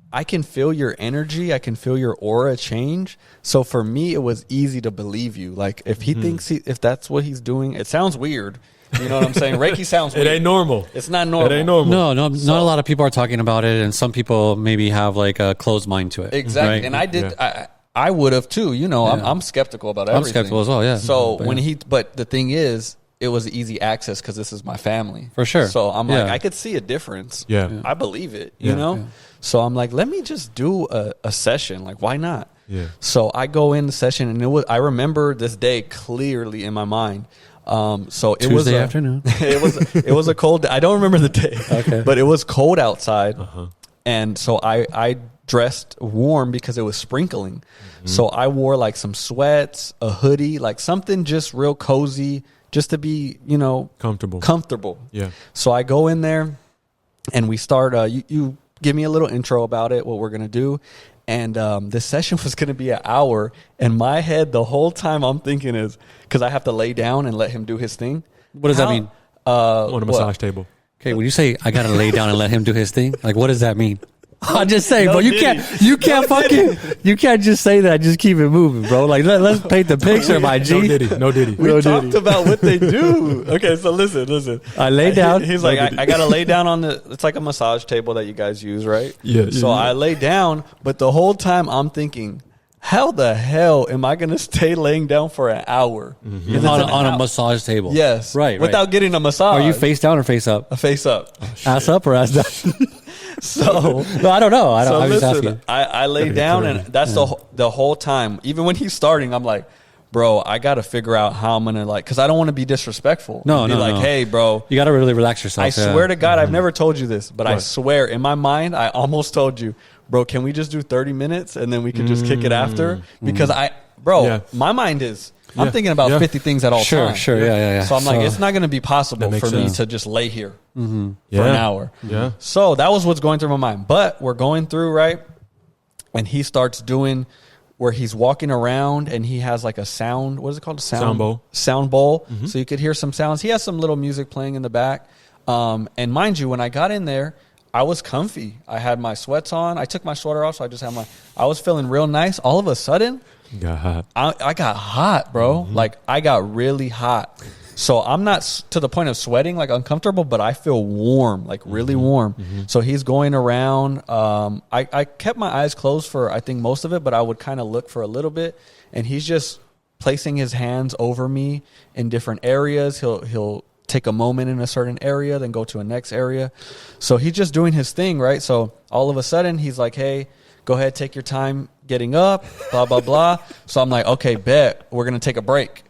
I can feel your energy. I can feel your aura change. So for me, it was easy to believe you. Like if he thinks if that's what he's doing, it sounds weird. You know what I'm saying? Reiki sounds weird. It ain't normal. It's not normal. It ain't normal. No, not a lot of people are talking about it, and some people maybe have like a closed mind to it. Exactly. Right? And I did. I would have too. You know, I'm skeptical about everything. I'm skeptical as well. Yeah. So but the thing is, it was easy access because this is my family. For sure. So I'm like, I could see a difference. Yeah. I believe it, you know? Yeah. So I'm like, let me just do a session. Like, why not? Yeah. So I go in the session, and I remember this day clearly in my mind. So it was Tuesday afternoon. it was a cold day. I don't remember the day, okay, but it was cold outside. And so I dressed warm because it was sprinkling. So I wore like some sweats, a hoodie, like something just real cozy, just to be, you know, comfortable. Yeah. So I go in there and we start, you give me a little intro about it, what we're going to do. And this session was going to be an hour. And my head the whole time I'm thinking is, because I have to lay down and let him do his thing. What does that mean? On a massage table. Okay, when you say I gotta lay down and let him do his thing, like what does that mean? I just say, bro, you can't just say that. Just keep it moving, bro. Like let's paint the picture, my G. No diddy. We talked about what they do. Okay, so listen. I lay down. He's like, I gotta lay down on it's like a massage table that you guys use, right? Yeah. So I lay down, but the whole time I'm thinking, how the hell am I going to stay laying down for an hour? On a massage table? Yes. Right. Without getting a massage. Are you face down or face up? Face up. Oh, ass up or ass down? So no, I don't know. I'm listen, just asking. I lay down, and that's the whole time. Even when he's starting, I'm like, bro, I got to figure out how I'm going to because I don't want to be disrespectful. No. Hey, bro. You got to really relax yourself. I swear to God, I've never told you this, but I swear in my mind, I almost told you, bro, can we just do 30 minutes and then we can just kick it after? Because my mind is, I'm thinking about 50 things at all times. Sure. Yeah. So I'm like, it's not going to be possible for me to just lay here for an hour. Yeah. So that was what's going through my mind. But we're going through, right? And he starts doing where he's walking around and he has like a sound. What is it called? Sound bowl. Sound bowl. So you could hear some sounds. He has some little music playing in the back. And mind you, when I got in there, I was comfy. I had my sweats on. I took my sweater off, so I just had I was feeling real nice. All of a sudden, got hot. I got hot, bro. Like, I got really hot. So I'm not to the point of sweating, like uncomfortable, but I feel warm, like really warm. So he's going around. I kept my eyes closed for, I think, most of it, but I would kind of look for a little bit. And he's just placing his hands over me in different areas. He'll take a moment in a certain area, then go to a next area. So he's just doing his thing, right? So all of a sudden, he's like, hey, go ahead, take your time getting up, blah, blah, blah. So I'm like, okay, bet, we're going to take a break.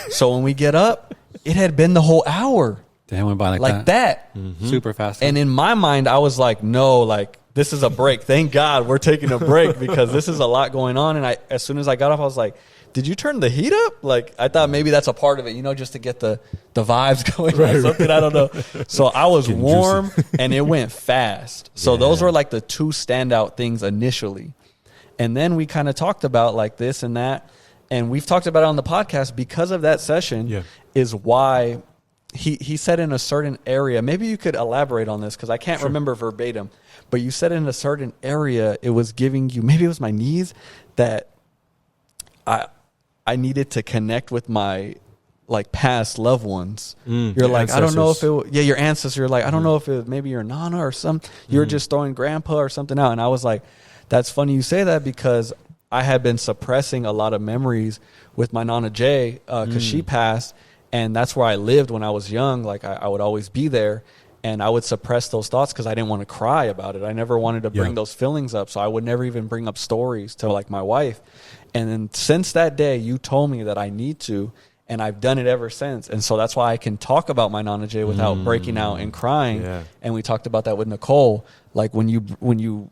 So when we get up, it had been the whole hour. Damn, went by like that. Super fast. And in my mind, I was like, no, like, this is a break. Thank God we're taking a break because this is a lot going on. And as soon as I got off, I was like, did you turn the heat up? Like, I thought maybe that's a part of it, just to get the vibes going or something. I don't know. So I was warm and it went fast. So those were like the two standout things initially. And then we kind of talked about like this and that. And we've talked about it on the podcast because of that session is why he said in a certain area, maybe you could elaborate on this because I can't remember verbatim, but you said in a certain area, it was giving you, maybe it was my knees, that I needed to connect with my like past loved ones. You're like, I don't know if your ancestors. You're like, I don't know if it was maybe your nana or something. You're just throwing grandpa or something out. And I was like, that's funny you say that because I had been suppressing a lot of memories with my Nana Jay because she passed. And that's where I lived when I was young. Like I would always be there and I would suppress those thoughts because I didn't want to cry about it. I never wanted to bring those feelings up. So I would never even bring up stories to like my wife. And then since that day, you told me that I need to, and I've done it ever since. And so that's why I can talk about my Nana Jay without breaking out and crying. Yeah. And we talked about that with Nicole. Like when you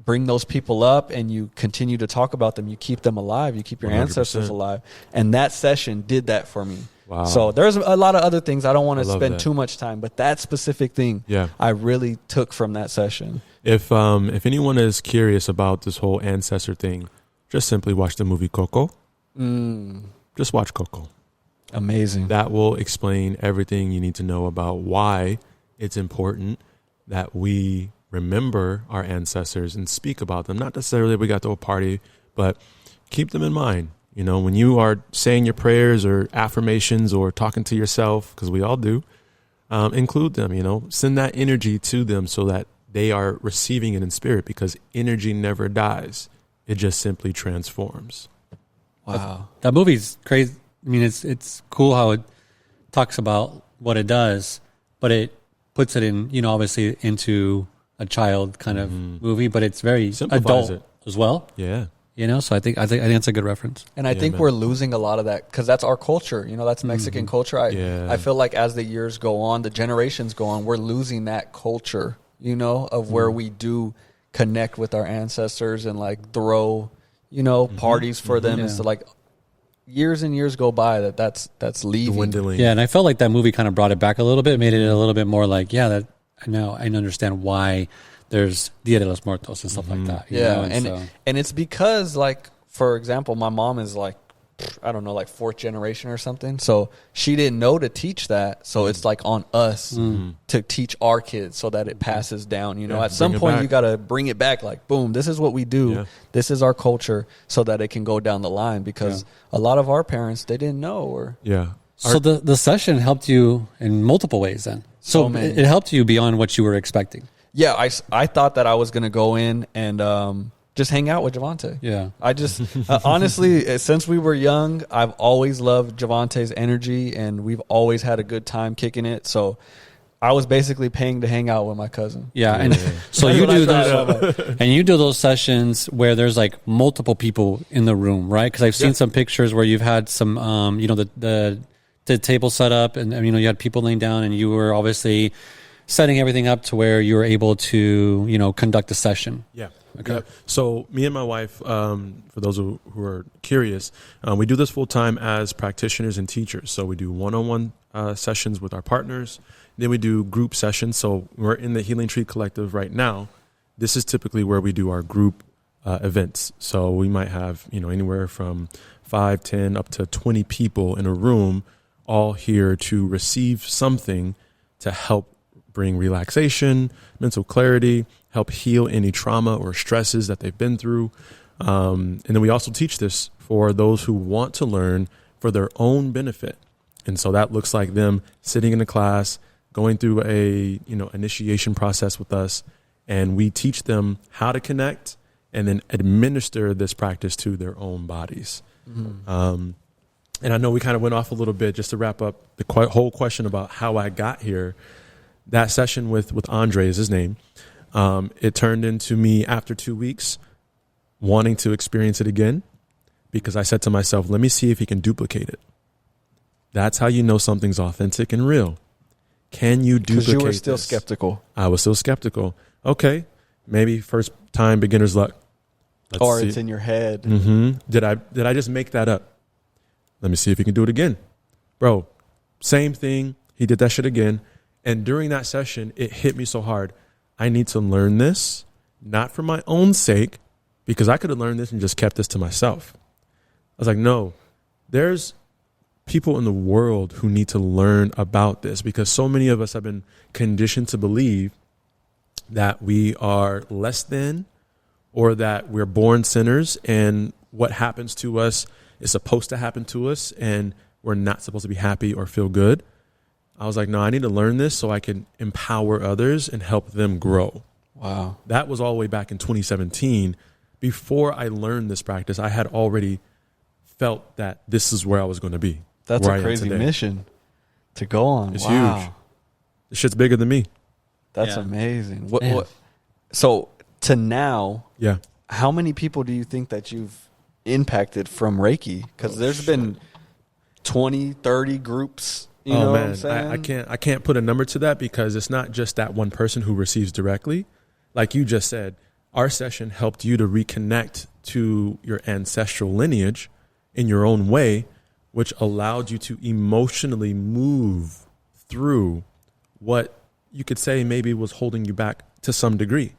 bring those people up and you continue to talk about them, you keep them alive. You keep your 100%. Ancestors alive. And that session did that for me. Wow. So there's a lot of other things. I don't want to spend too much time, but that specific thing I really took from that session. If anyone is curious about this whole ancestor thing, just simply watch the movie Coco. Just watch Coco. Amazing. That will explain everything you need to know about why it's important that we remember our ancestors and speak about them. Not necessarily we got to a party, but keep them in mind. When you are saying your prayers or affirmations or talking to yourself, because we all do, include them, send that energy to them so that they are receiving it in spirit because energy never dies. It just simply transforms. Wow. That movie's crazy. I mean, it's cool how it talks about what it does, but it puts it in, you know, obviously into a child kind of movie, but it's very Simplifies adult as well. Yeah. You know, so I think that's a good reference. And I think we're losing a lot of that because that's our culture. You know, that's Mexican culture. I feel like as the years go on, the generations go on, we're losing that culture, you know, of where we do connect with our ancestors and like throw, you know, parties for them. And so like years and years go by that's leaving. Dwindling. Yeah, and I felt like that movie kind of brought it back a little bit, made it a little bit more like, that now I understand why there's Dia de los Muertos and stuff like that. You know? And it's because, like, for example, my mom is like, I don't know, like 4th generation or something. So she didn't know to teach that. So it's like on us to teach our kids so that it passes down. You know, at some point you got to bring it back. Like, boom, this is what we do. Yeah. This is our culture, so that it can go down the line. Because a lot of our parents, they didn't know. Or so the session helped you in multiple ways. Then it helped you beyond what you were expecting. Yeah, I thought that I was going to go in and just hang out with Javante. Yeah. I just, honestly, since we were young, I've always loved Javante's energy, and we've always had a good time kicking it. So I was basically paying to hang out with my cousin. Yeah, and so you do those, and you do those sessions where there's like multiple people in the room, right? Because I've seen some pictures where you've had some, you know, the table set up, and you know, you had people laying down, and you were obviously setting everything up to where you were able to, you know, conduct a session. Yeah. Okay. Yeah. So me and my wife, for those who are curious, we do this full time as practitioners and teachers. So we do one-on-one sessions with our partners. Then we do group sessions. So we're in the Healing Tree Collective right now. This is typically where we do our group events. So we might have, you know, anywhere from 5, 10, up to 20 people in a room, all here to receive something to help bring relaxation, mental clarity, help heal any trauma or stresses that they've been through. And then we also teach this for those who want to learn for their own benefit. And so that looks like them sitting in a class, going through a, you know, initiation process with us, and we teach them how to connect and then administer this practice to their own bodies. And I know we kind of went off a little bit just to wrap up the whole question about how I got here. That session with Andre is his name. It turned into me after 2 weeks wanting to experience it again, because I said to myself, let me see if he can duplicate it. That's how you know something's authentic and real. Can you duplicate? Because you were still skeptical. I was still skeptical. Okay, maybe first time beginner's luck. Or it's in your head. Did I just make that up? Let me see if he can do it again. Bro, same thing. He did that shit again. And during that session, it hit me so hard. I need to learn this, not for my own sake, because I could have learned this and just kept this to myself. I was like, no, there's people in the world who need to learn about this, because so many of us have been conditioned to believe that we are less than, or that we're born sinners, and what happens to us is supposed to happen to us, and we're not supposed to be happy or feel good. I was like, no, I need to learn this so I can empower others and help them grow. Wow. That was all the way back in 2017. Before I learned this practice, I had already felt that this is where I was going to be. That's a crazy mission to go on. It's huge. This shit's bigger than me. That's amazing. What, so to now, how many people do you think that you've impacted from Reiki? Because there's been 20, 30 groups. You know what I'm saying? I can't put a number to that, because it's not just that one person who receives directly. Like you just said, our session helped you to reconnect to your ancestral lineage in your own way, which allowed you to emotionally move through what you could say maybe was holding you back to some degree.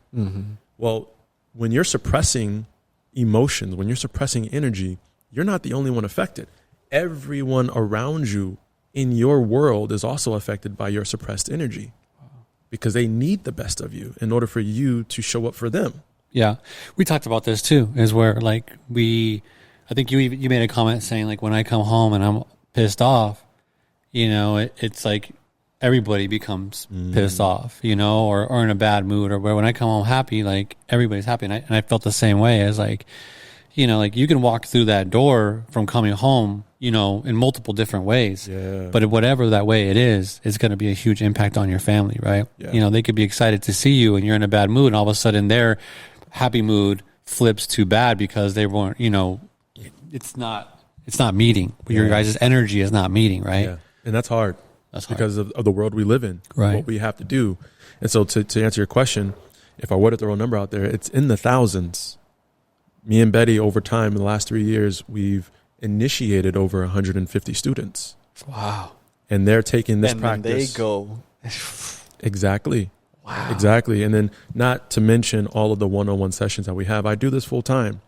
Well, when you're suppressing emotions, when you're suppressing energy, you're not the only one affected. Everyone around you in your world is also affected by your suppressed energy, because they need the best of you in order for you to show up for them. Yeah. We talked about this too, is where like I think you made a comment saying like, when I come home and I'm pissed off, you know, it's like everybody becomes pissed off, you know, or in a bad mood, or where when I come home happy, like everybody's happy. And I felt the same way as like, you know, like you can walk through that door from coming home, you know, in multiple different ways. Yeah. But whatever that way it is, it's going to be a huge impact on your family, right? Yeah. You know, they could be excited to see you and you're in a bad mood, and all of a sudden their happy mood flips to bad because they weren't, you know, it's not meeting. Your guys' energy is not meeting, right? Yeah. And that's hard. That's hard. Because of the world we live in, Right. what we have to do. And so to answer your question, if I were to throw a number out there, it's in the thousands. Me and Betty, over time, in the last 3 years, we've initiated over 150 students. Wow. And they're taking this and practice. They go. Exactly. Wow. Exactly. And then not to mention all of the one-on-one sessions that we have. I do this full time.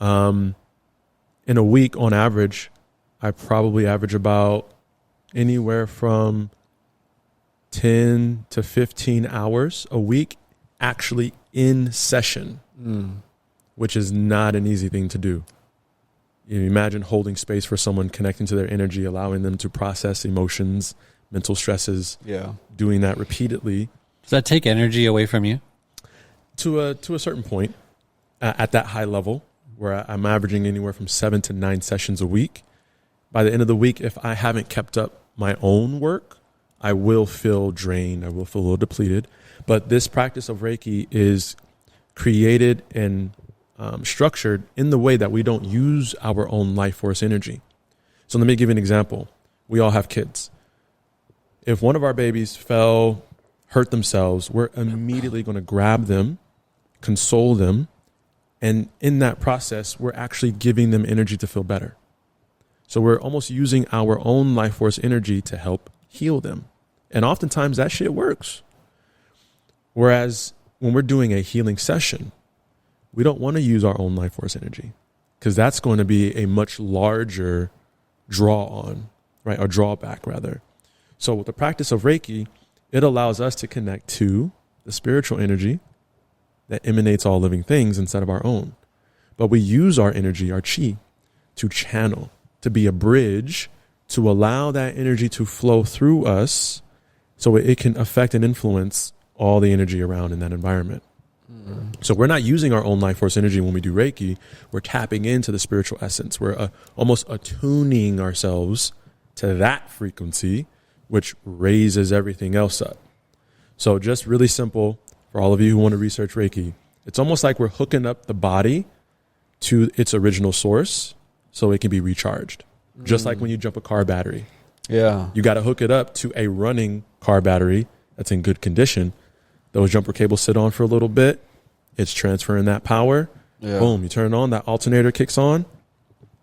In a week, on average, I probably average about anywhere from 10 to 15 hours a week actually in session, which is not an easy thing to do. You imagine holding space for someone, connecting to their energy, allowing them to process emotions, mental stresses, doing that repeatedly. Does that take energy away from you? To a certain point, at that high level, where I'm averaging anywhere from 7 to 9 sessions a week. By the end of the week, if I haven't kept up my own work, I will feel drained. I will feel a little depleted. But this practice of Reiki is created and structured in the way that we don't use our own life force energy. So let me give you an example. We all have kids. If one of our babies hurt themselves, we're immediately going to grab them, console them, and in that process, we're actually giving them energy to feel better. So we're almost using our own life force energy to help heal them. And oftentimes that shit works. Whereas when we're doing a healing session, we don't want to use our own life force energy because that's going to be a much larger draw on, right? Or drawback rather. So with the practice of Reiki, it allows us to connect to the spiritual energy that emanates all living things instead of our own. But we use our energy, our chi, to channel, to be a bridge, to allow that energy to flow through us so it can affect and influence all the energy around in that environment. So we're not using our own life force energy when we do Reiki. We're tapping into the spiritual essence. We're almost attuning ourselves to that frequency, which raises everything else up. So just really simple for all of you who want to research Reiki. It's almost like we're hooking up the body to its original source so it can be recharged. Just like when you jump a car battery. Yeah. You got to hook it up to a running car battery that's in good condition. Those jumper cables sit on for a little bit. It's transferring that power. Yeah. Boom, you turn it on, that alternator kicks on.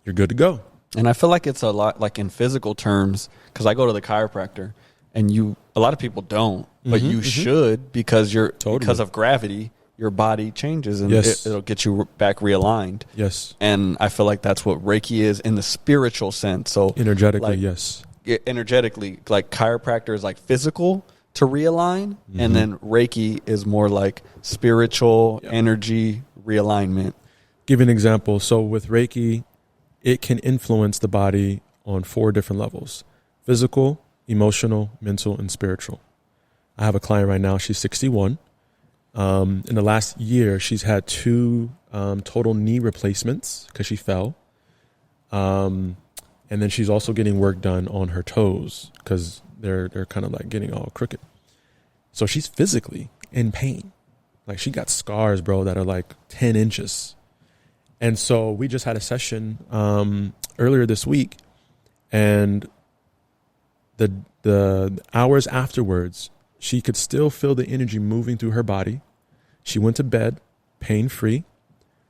You're good to go. And I feel like it's a lot like in physical terms, because I go to the chiropractor and a lot of people don't, but you should because because of gravity, your body changes and it'll get you back realigned. Yes. And I feel like that's what Reiki is in the spiritual sense. So energetically, yes. Energetically, like chiropractor is like physical to realign, and then Reiki is more like spiritual energy realignment. Give you an example. So with Reiki, it can influence the body on 4 different levels: physical, emotional, mental, and spiritual. I have a client right now. She's 61. In the last year, she's had 2 total knee replacements because she fell. And then she's also getting work done on her toes because they're kind of like getting all crooked. So she's physically in pain. Like she got scars, bro, that are like 10 inches. And so we just had a session earlier this week, and the hours afterwards, she could still feel the energy moving through her body. She went to bed pain-free.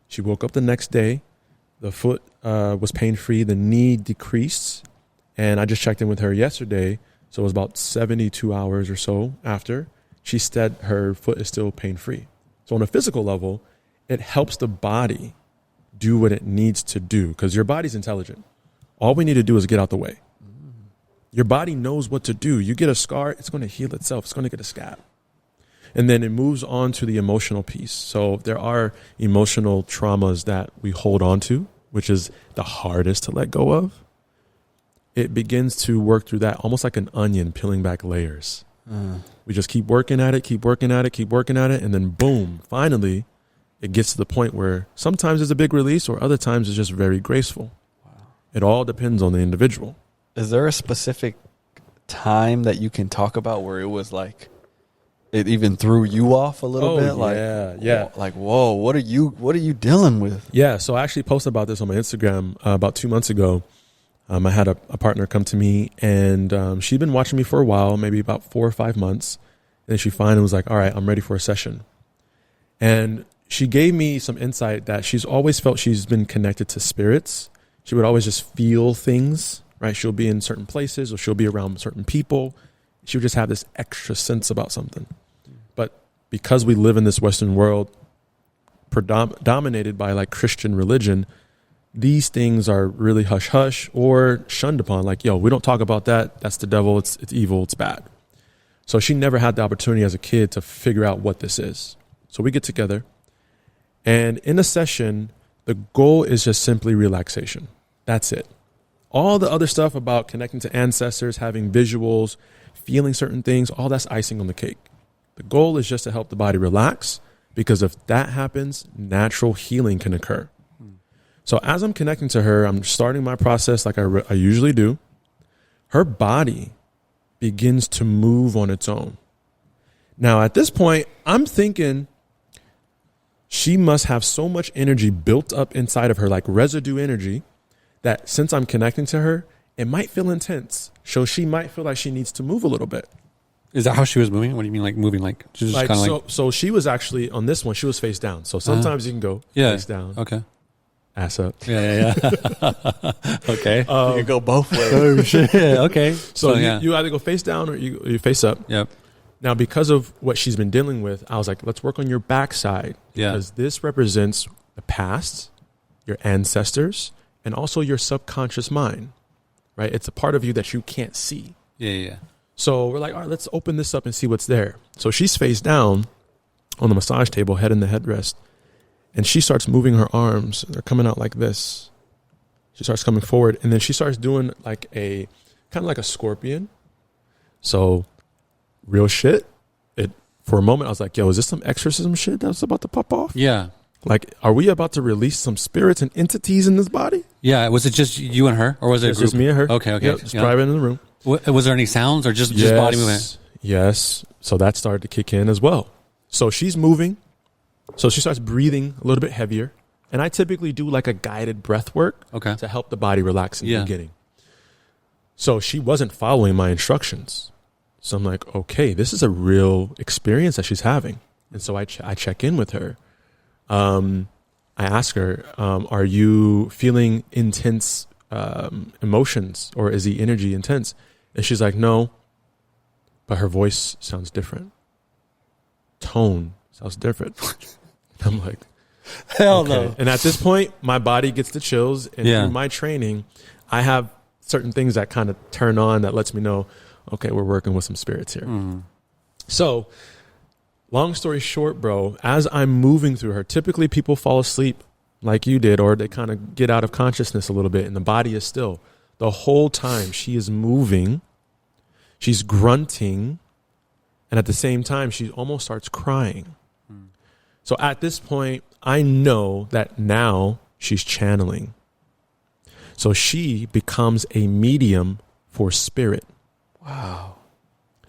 She woke up the next day. The foot was pain-free. The knee decreased. And I just checked in with her yesterday. So it was about 72 hours or so after. She said her foot is still pain-free. So on a physical level, it helps the body do what it needs to do because your body's intelligent. All we need to do is get out the way. Your body knows what to do. You get a scar, it's going to heal itself. It's going to get a scab. And then it moves on to the emotional piece. So there are emotional traumas that we hold on to, which is the hardest to let go of. It begins to work through that almost like an onion peeling back layers. We just keep working at it, keep working at it, keep working at it. And then boom, finally it gets to the point where sometimes it's a big release or other times it's just very graceful. Wow. It all depends on the individual. Is there a specific time that you can talk about where it was like it even threw you off a little bit? Like, yeah. Like, whoa, what are you dealing with? Yeah. So I actually posted about this on my Instagram about 2 months ago. I had a partner come to me, and she'd been watching me for a while, maybe about 4 or 5 months. And then she finally was like, all right, I'm ready for a session. And she gave me some insight that she's always felt she's been connected to spirits. She would always just feel things, right? She'll be in certain places or she'll be around certain people. She would just have this extra sense about something. But because we live in this Western world dominated by like Christian religion, these things are really hush hush or shunned upon. Like, yo, we don't talk about that. That's the devil. It's evil. It's bad. So she never had the opportunity as a kid to figure out what this is. So we get together, and in a session, the goal is just simply relaxation. That's it. All the other stuff about connecting to ancestors, having visuals, feeling certain things, all that's icing on the cake. The goal is just to help the body relax, because if that happens, natural healing can occur. So as I'm connecting to her, I'm starting my process like I usually do. Her body begins to move on its own. Now, at this point, I'm thinking she must have so much energy built up inside of her, like residue energy, that since I'm connecting to her, it might feel intense. So she might feel like she needs to move a little bit. Is that how she was moving? What do you mean, like moving? Like she's just kind of like. So she was actually on this one. She was face down. So sometimes you can go face down. Okay. Ass up. Yeah. Okay. You can go both ways. Oh shit. Okay. So you either go face down or you face up. Yep. Now, because of what she's been dealing with, I was like, let's work on your backside. Yeah. Because this represents the past, your ancestors, and also your subconscious mind, right? It's a part of you that you can't see. Yeah. So we're like, all right, let's open this up and see what's there. So she's face down on the massage table, head in the headrest, and she starts moving her arms. They're coming out like this. She starts coming forward, and then she starts doing like a kind of like a scorpion. So real shit. For a moment, I was like, yo, is this some exorcism shit that's about to pop off? Yeah. Like, are we about to release some spirits and entities in this body? Yeah. Was it just you and her, or was it a group? Just me and her. Okay. Yep, just private in the room. Was there any sounds or just body movement? Yes. So that started to kick in as well. So she's moving. So she starts breathing a little bit heavier. And I typically do like a guided breath work to help the body relax in the beginning. So she wasn't following my instructions. So I'm like, okay, this is a real experience that she's having. And so I check in with her. I ask her, are you feeling intense emotions, or is the energy intense? And she's like, no, but her voice sounds different. Tone sounds different. I'm like, hell no. And at this point, my body gets the chills. And through my training, I have certain things that kind of turn on that lets me know, okay, we're working with some spirits here. So long story short, bro, as I'm moving through her, typically people fall asleep like you did, or they kind of get out of consciousness a little bit, and the body is still. The whole time she is moving, she's grunting, and at the same time, she almost starts crying. So at this point, I know that now she's channeling. So she becomes a medium for spirit. Wow.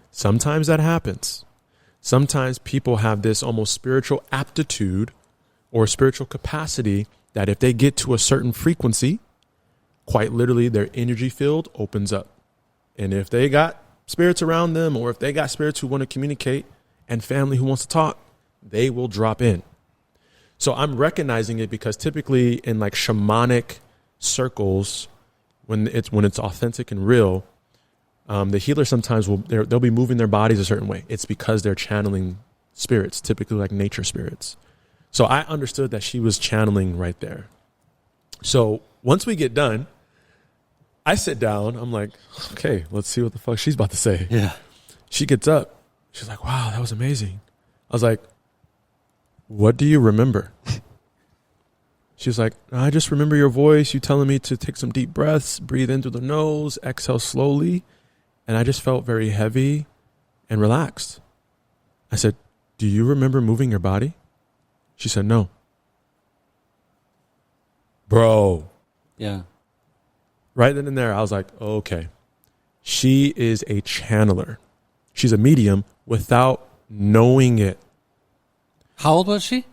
Sometimes that happens. Sometimes people have this almost spiritual aptitude or spiritual capacity that if they get to a certain frequency, quite literally their energy field opens up. And if they got spirits around them, or if they got spirits who want to communicate and family who wants to talk, they will drop in. So I'm recognizing it because typically in like shamanic circles, when it's authentic and real, the healer sometimes they'll be moving their bodies a certain way. It's because they're channeling spirits, typically like nature spirits. So I understood that she was channeling right there. So once we get done, I sit down. I'm like, okay, let's see what the fuck she's about to say. Yeah. She gets up. She's like, wow, that was amazing. I was like, what do you remember? She's like, I just remember your voice. You telling me to take some deep breaths, breathe in through the nose, exhale slowly. And I just felt very heavy and relaxed. I said, do you remember moving your body? She said, no. Bro. Yeah. Right then and there, I was like, okay. She is a channeler. She's a medium without knowing it. How old was she?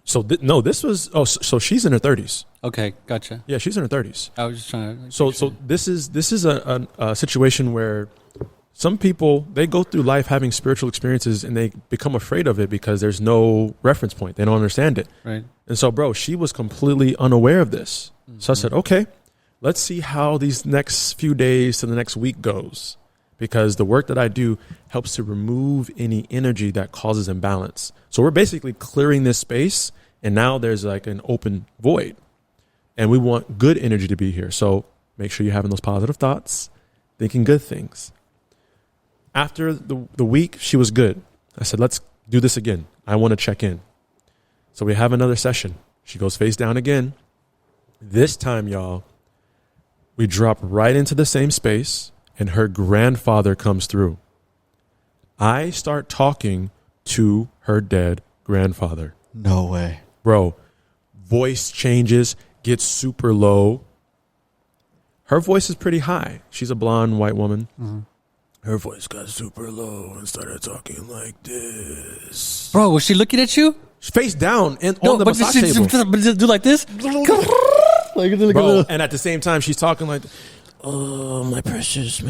So this was so she's in her 30s. Okay, gotcha. Yeah, she's in her 30s. I was just trying to. So this is a situation where some people, they go through life having spiritual experiences and they become afraid of it because there's no reference point. They don't understand it. Right. And so, bro, she was completely unaware of this. Mm-hmm. So I said, okay, let's see how these next few days to the next week goes, because the work that I do helps to remove any energy that causes imbalance. So we're basically clearing this space, and now there's like an open void, and we want good energy to be here. So make sure you're having those positive thoughts, thinking good things. After the week, she was good. I said, let's do this again. I want to check in. So we have another session. She goes face down again. This time, y'all, we drop right into the same space, and her grandfather comes through. I start talking to her dead grandfather. No way. Bro, voice changes, gets super low. Her voice is pretty high. She's a blonde white woman. Mm-hmm. Her voice got super low and started talking like this. Bro, was she looking at you? Face down and on the massage table. But did do like this? Bro, and at the same time, she's talking like, oh, my precious.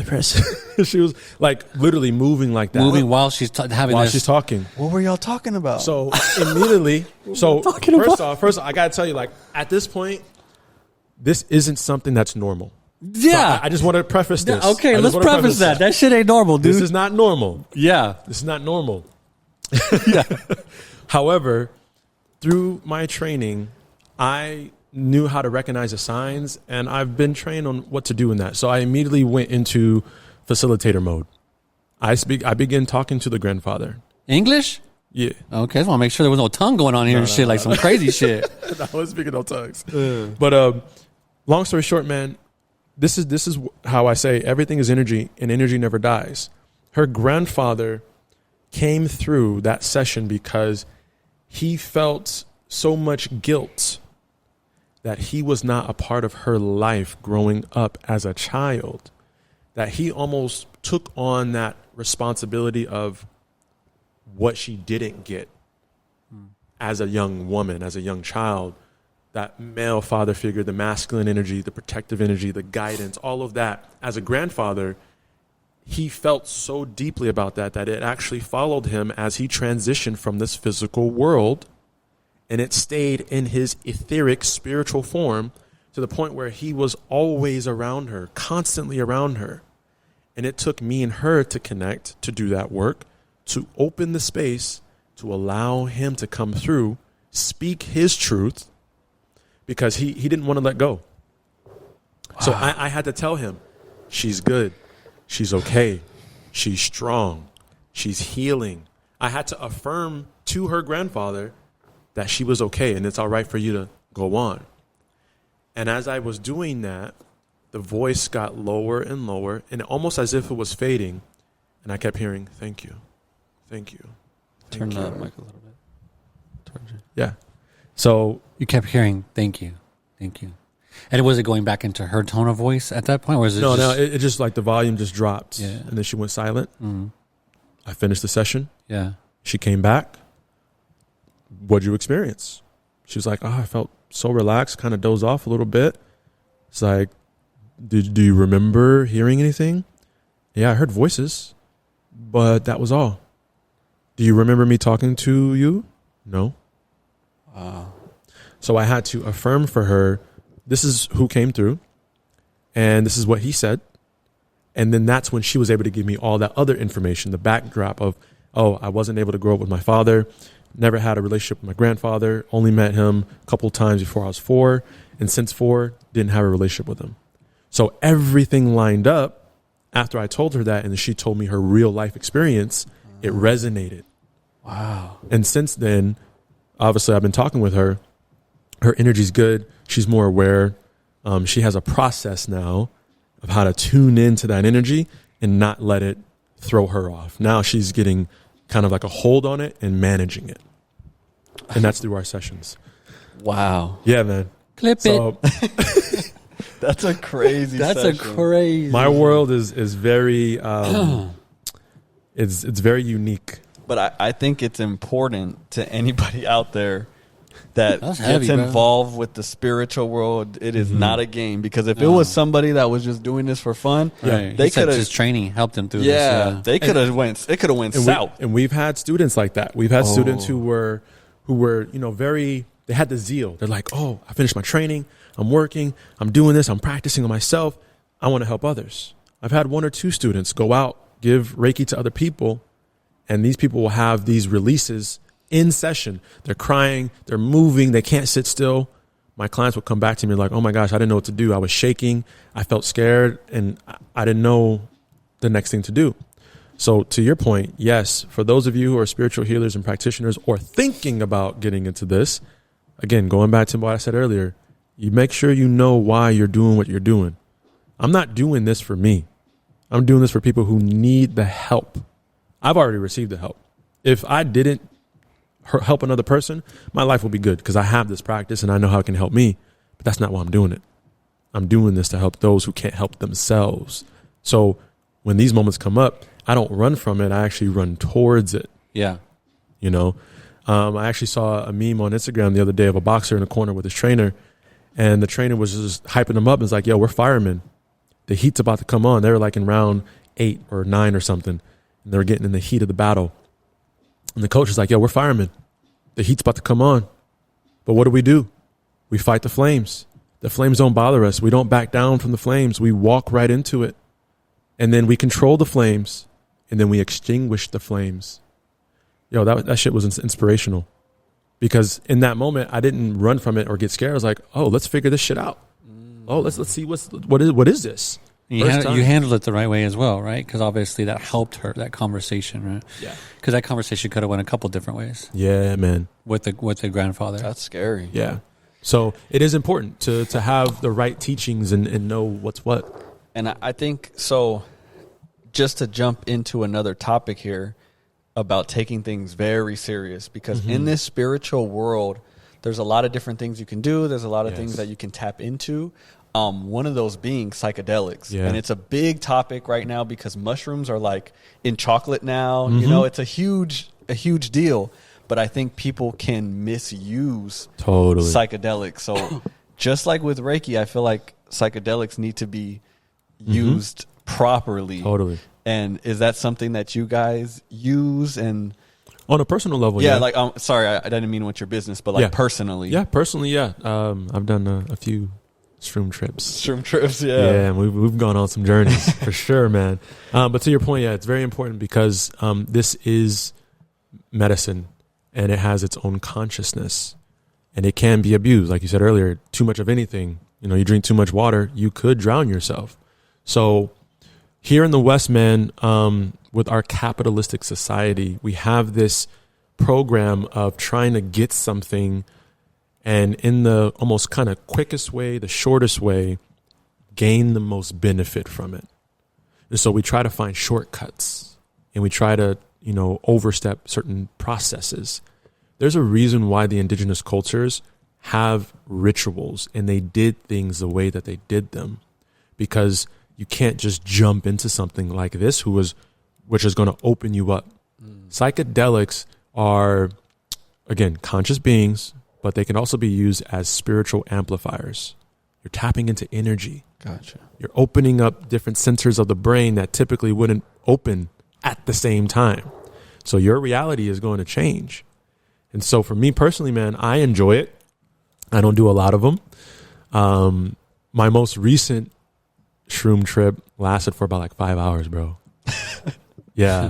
She was like literally moving like that. Moving while she's having while this. she's talking. What were y'all talking about? So immediately, first off, I got to tell you, like, at this point, this isn't something that's normal. Yeah. So I just want to preface this. Yeah, okay, let's preface that. That shit ain't normal, dude. This is not normal. Yeah. This is not normal. Yeah. However, through my training, I knew how to recognize the signs, and I've been trained on what to do in that. So I immediately went into facilitator mode. I began talking to the grandfather. English? Yeah. Okay, I just want to make sure there was no tongue going on here and shit, like some crazy shit. I was speaking no tongues. But long story short, man, this is how I say everything is energy, and energy never dies. Her grandfather came through that session because he felt so much guilt that he was not a part of her life growing up as a child, that he almost took on that responsibility of what she didn't get as a young woman, as a young child. That male father figure, the masculine energy, the protective energy, the guidance, all of that. As a grandfather, he felt so deeply about that it actually followed him as he transitioned from this physical world, and it stayed in his etheric spiritual form to the point where he was always around her, constantly around her. And it took me and her to connect, to do that work, to open the space, to allow him to come through, speak his truth, because he didn't want to let go. Wow. So I had to tell him, she's good. She's okay. She's strong. She's healing. I had to affirm to her grandfather that she was okay and it's all right for you to go on. And as I was doing that, the voice got lower and lower, and almost as if it was fading. And I kept hearing, thank you. Thank you. Turn that mic a little bit towards you. Yeah. So you kept hearing, thank you. Thank you. And was it going back into her tone of voice at that point? Or was it it just like the volume just dropped. Yeah. And then she went silent. Mm-hmm. I finished the session. Yeah. She came back. What'd you experience? She was like, I felt so relaxed, kind of dozed off a little bit. It's like, do you remember hearing anything? Yeah, I heard voices, but that was all. Do you remember me talking to you? No. So I had to affirm for her, this is who came through, and this is what he said. And then that's when she was able to give me all that other information, the backdrop of, I wasn't able to grow up with my father, never had a relationship with my grandfather, only met him a couple times before I was 4, and since 4, didn't have a relationship with him. So everything lined up after I told her that, and she told me her real life experience, it resonated. Wow. And since then, obviously I've been talking with her. Her energy's good. She's more aware. She has a process now of how to tune into that energy and not let it throw her off. Now she's getting kind of like a hold on it and managing it. And that's through our sessions. Wow. Yeah, man. Clip So That's a crazy. That's session. a crazy. my world is very it's very unique. But I think it's important to anybody out there that That's gets heavy, bro. involved with the spiritual world. It is not a game, because if it was somebody that was just doing this for fun, Right. they He said could his have. training helped him through Yeah, this. they could have went. It could have went south. And we've had students like that. We've had students who were very, they had the zeal. They're like, oh, I finished my training. I'm working. I'm doing this. I'm practicing on myself. I want to help others. I've had 1 or 2 students go out, give Reiki to other people, and these people will have these releases in session. They're crying. They're moving. They can't sit still. My clients will come back to me like, oh my gosh, I didn't know what to do. I was shaking. I felt scared, and I didn't know the next thing to do. So to your point, yes, for those of you who are spiritual healers and practitioners or thinking about getting into this, again, going back to what I said earlier, you make sure you know why you're doing what you're doing. I'm not doing this for me. I'm doing this for people who need the help. I've already received the help. If I didn't help another person, my life will be good because I have this practice and I know how it can help me. But that's not why I'm doing it. I'm doing this to help those who can't help themselves. So when these moments come up, I don't run from it. I actually run towards it. Yeah. You know, I actually saw a meme on Instagram the other day of a boxer in a corner with his trainer, and the trainer was just hyping him up and was like, yo, we're firemen. The heat's about to come on. They were like in round 8 or 9 or something, and they were getting in the heat of the battle. And the coach is like, yo, we're firemen. The heat's about to come on. But what do? We fight the flames. The flames don't bother us. We don't back down from the flames. We walk right into it. And then we control the flames, and then we extinguish the flames. Yo, that shit was inspirational. Because in that moment, I didn't run from it or get scared. I was like, oh, let's figure this shit out. Oh, let's see what is this? You handled it the right way as well, right? Because obviously that helped her, that conversation, right? Yeah. Because that conversation could have went a couple different ways. Yeah, man. With the grandfather. That's scary. Yeah. So it is important to have the right teachings and know what's what. And I think so. Just to jump into another topic here about taking things very serious, because in this spiritual world, there's a lot of different things you can do. There's a lot of things that you can tap into. One of those being psychedelics. Yeah. And it's a big topic right now because mushrooms are like in chocolate now. You know, it's a huge deal. But I think people can misuse psychedelics. So just like with Reiki, I feel like psychedelics need to be used properly. Totally. And is that something that you guys use? And on a personal level, yeah. Like, sorry, I didn't mean with your business, but like personally. Yeah, personally, yeah. I've done a few Shroom trips. Shroom trips, yeah. Yeah, and we've gone on some journeys for sure, man. But to your point, yeah, it's very important because this is medicine and it has its own consciousness and it can be abused. Like you said earlier, too much of anything. You know, you drink too much water, you could drown yourself. So here in the West, man, with our capitalistic society, we have this program of trying to get something and in the almost kind of quickest way, the shortest way, gain the most benefit from it. And so we try to find shortcuts and we try to, overstep certain processes. There's a reason why the indigenous cultures have rituals and they did things the way that they did them, because you can't just jump into something like this, which is going to open you up. Psychedelics are, again, conscious beings, but they can also be used as spiritual amplifiers. You're tapping into energy. Gotcha. You're opening up different centers of the brain that typically wouldn't open at the same time. So your reality is going to change. And so for me personally, man, I enjoy it. I don't do a lot of them. My most recent Shroom trip lasted for about like 5 hours, bro. Yeah.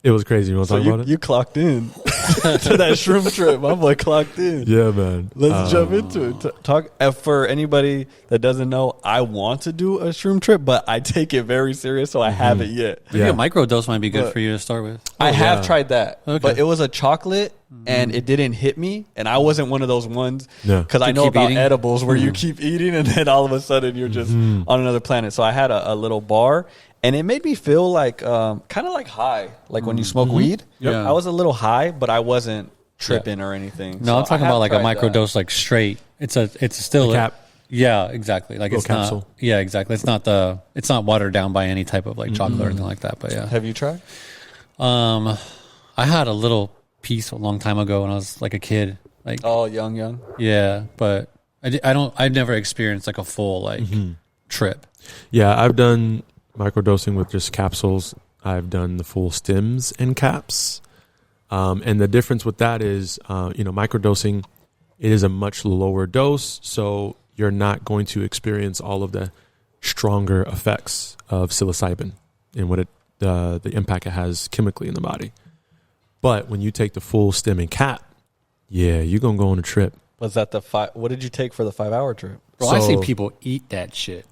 It was crazy. You want to talk about it? You clocked in to that Shroom trip. My boy clocked in. Yeah, man. Let's jump into it. Talk for anybody that doesn't know, I want to do a Shroom trip, but I take it very serious, so I haven't yet. Maybe a microdose might be good for you to start with. I have tried that, but it was a chocolate and it didn't hit me, and I wasn't one of those ones because I know about edibles where you keep eating and then all of a sudden you're just on another planet. So I had a little bar. And it made me feel like kind of like high, like when you smoke weed. Yeah. I was a little high, but I wasn't tripping or anything. No, I'm talking about like a microdose, like straight. It's still a cap. Yeah, exactly. Like it's capsule. Not. Yeah, exactly. It's not watered down by any type of like chocolate or anything like that. But yeah. Have you tried? I had a little piece a long time ago when I was like a kid. Like young. Yeah, but I've never experienced like a full like trip. Yeah, I've done microdosing with just capsules. I've done the full stems and caps. And the difference with that is, microdosing, it is a much lower dose, so you're not going to experience all of the stronger effects of psilocybin and what the impact it has chemically in the body. But when you take the full stem and cap, yeah, you're going to go on a trip. Was that what did you take for the 5-hour trip? Bro, I see people eat that shit.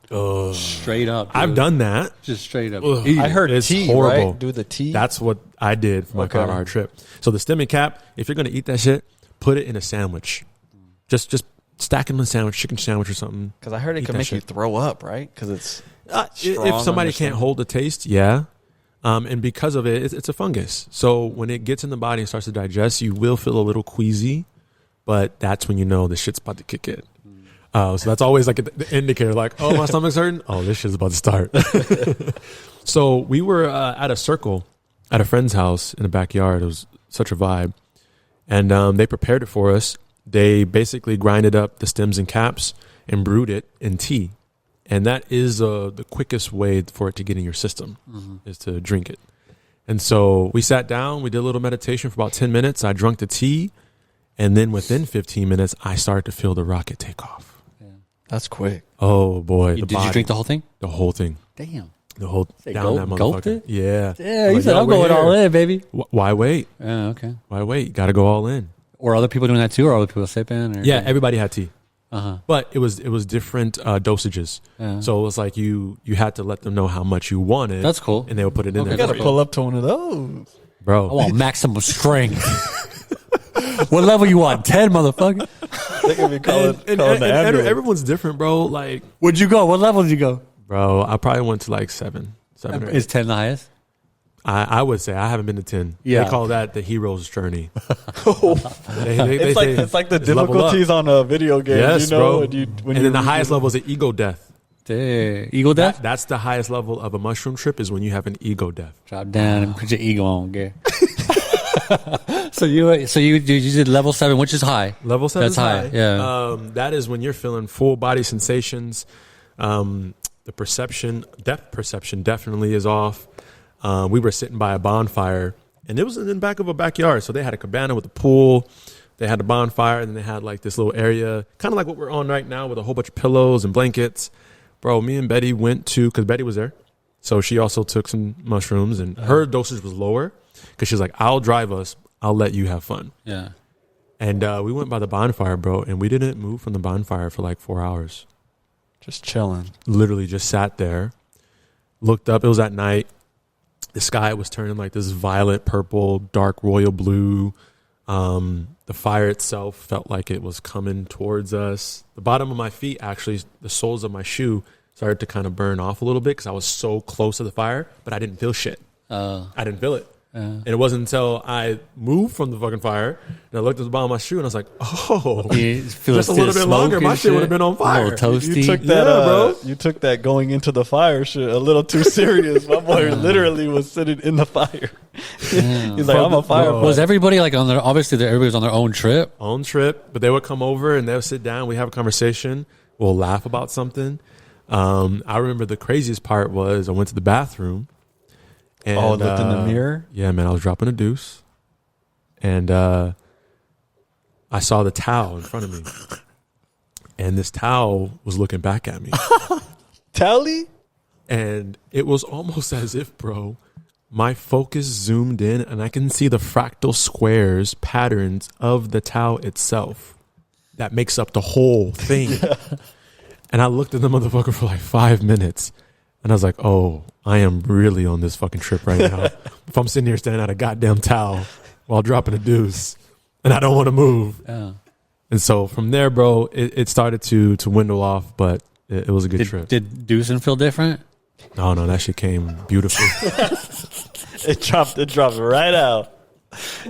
Straight up. Dude. I've done that. Just straight up. I heard it's tea, horrible. Right? Do the tea? That's what I did for my 5-hour trip. So the stem and cap, if you're going to eat that shit, put it in a sandwich. Just stack it in a sandwich, chicken sandwich or something. Because I heard it can make you throw up, right? Because it's if somebody can't hold the taste, yeah. And because of it, it's a fungus. So when it gets in the body and starts to digest, you will feel a little queasy, but that's when you know the shit's about to kick in. So that's always like the indicator, like, oh, my stomach's hurting. Oh, this shit's about to start. So we were at a circle at a friend's house in the backyard. It was such a vibe. And they prepared it for us. They basically grinded up the stems and caps and brewed it in tea. And that is the quickest way for it to get in your system, is to drink it. And so we sat down, we did a little meditation for about 10 minutes. I drank the tea. And then within 15 minutes, I started to feel the rocket take off. Yeah. That's quick. Oh, boy. Did you drink the whole thing? The whole thing. Damn. The whole down that gulped motherfucker. it? Yeah. Yeah, you said I'm going all in, baby. Why wait? Yeah, okay. Why wait? You got to go all in. Or other people doing that too, or other people sipping? Or Yeah, everybody had tea. Uh-huh. But it was different dosages. So it was like you had to let them know how much you wanted. That's cool. And they would put it in there. You got to pull up to one of those. Bro. I want maximum strength. What level you want? 10, motherfucker? They can be calling and the ambulance. everyone's different, bro. Like, Where'd you go? What level did you go? bro, I probably went to like 7 or 8. Is 10 the highest? I would say I haven't been to 10. Yeah. They call that the hero's journey. It's like the difficulties on a video game. Yes, bro. And then the highest level is the ego death. Ego death? That's the highest level of a mushroom trip, is when you have an ego death. Drop down and put your ego on, Gary. So you did level 7, which is high. Level 7 That's is high. Yeah. That is when you're feeling full body sensations. The depth perception definitely is off. We were sitting by a bonfire, and it was in the back of a backyard. So they had a cabana with a pool. They had a bonfire, and then they had like this little area, kind of like what we're on right now, with a whole bunch of pillows and blankets. Bro, me and Betty went to, because Betty was there. So she also took some mushrooms, and her dosage was lower, because she's like, I'll drive us. I'll let you have fun. Yeah. And we went by the bonfire, bro, and we didn't move from the bonfire for like 4 hours. Just chilling. Literally just sat there, looked up. It was at night. The sky was turning like this violet, purple, dark royal blue. The fire itself felt like it was coming towards us. The bottom of my feet, actually, the soles of my shoe started to kind of burn off a little bit because I was so close to the fire, but I didn't feel shit. I didn't feel it. And it wasn't until I moved from the fucking fire and I looked at the bottom of my shoe and I was like, oh, just a little bit longer, my shit would have been on fire. A little toasty. You took that, bro. You took that going into the fire shit a little too serious. My boy literally was sitting in the fire. He's like, I'm a firefighter. Was everybody like on their, obviously everybody was on their own trip? Own trip, but they would come over and they would sit down. We have a conversation. We'll laugh about something. I remember the craziest part was I went to the bathroom. And, looked in the mirror? Yeah, man, I was dropping a deuce. And I saw the towel in front of me. And this towel was looking back at me. Tally? And it was almost as if, bro, my focus zoomed in and I can see the fractal squares patterns of the towel itself that makes up the whole thing. Yeah. And I looked at the motherfucker for like 5 minutes. And I was like, oh, I am really on this fucking trip right now. If I'm sitting here standing at a goddamn towel while dropping a deuce and I don't want to move. Yeah. And so from there, bro, it started to dwindle off, but it was a good trip. Did deucing feel different? Oh, no, that shit came beautifully. It dropped right out.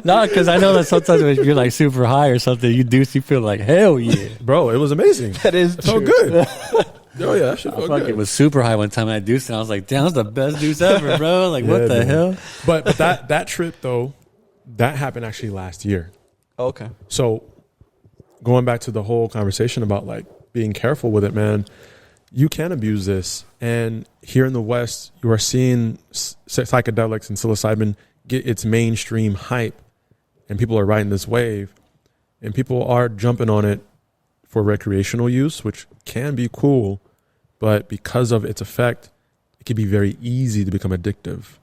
No, because I know that sometimes when you're like super high or something, you feel like hell yeah, Bro, it was amazing. That is It felt good. Oh yeah, that shit felt good. It was super high one time I deuced, and I was like, damn, that's the best deuce ever, bro. Like, what the man. hell? But that trip though, that happened actually last year. Okay. So going back to the whole conversation about like being careful with it, man, you can abuse this. And here in the West, you are seeing psychedelics and psilocybin get its mainstream hype, and people are riding this wave, and people are jumping on it for recreational use, which can be cool, but because of its effect, it can be very easy to become addictive.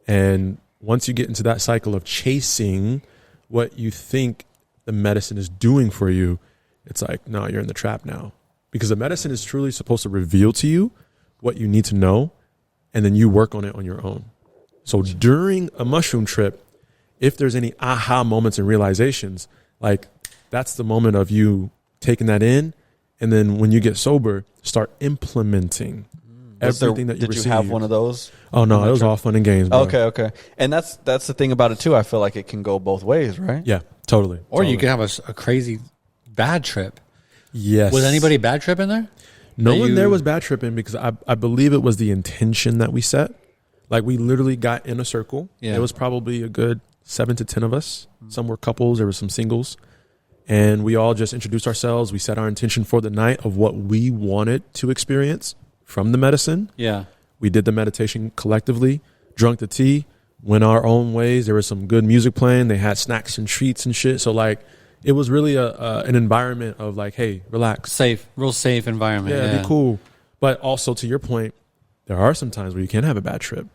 And once you get into that cycle of chasing what you think the medicine is doing for you, it's like, no, you're in the trap now. Because the medicine is truly supposed to reveal to you what you need to know, and then you work on it on your own. So during a mushroom trip, if there's any aha moments and realizations, like that's the moment of you taking that in, and then when you get sober, start implementing everything that you received. Did you have one of those? Oh no, it was all fun and games, bro. Okay. And that's the thing about it too. I feel like it can go both ways, right? Yeah, totally. Or you could have a crazy bad trip. Yes. Was anybody bad tripping there? No one there was bad tripping, because I believe it was the intention that we set. Like we literally got in a circle. Yeah. It was probably a good 7 to 10 of us. Some were couples, there were some singles. And we all just introduced ourselves. We set our intention for the night of what we wanted to experience from the medicine. Yeah. We did the meditation collectively, drunk the tea, went our own ways. There was some good music playing. They had snacks and treats and shit. So like, it was really an environment of like, hey, relax. Real safe environment. Yeah, be cool. But also to your point, there are some times where you can have a bad trip.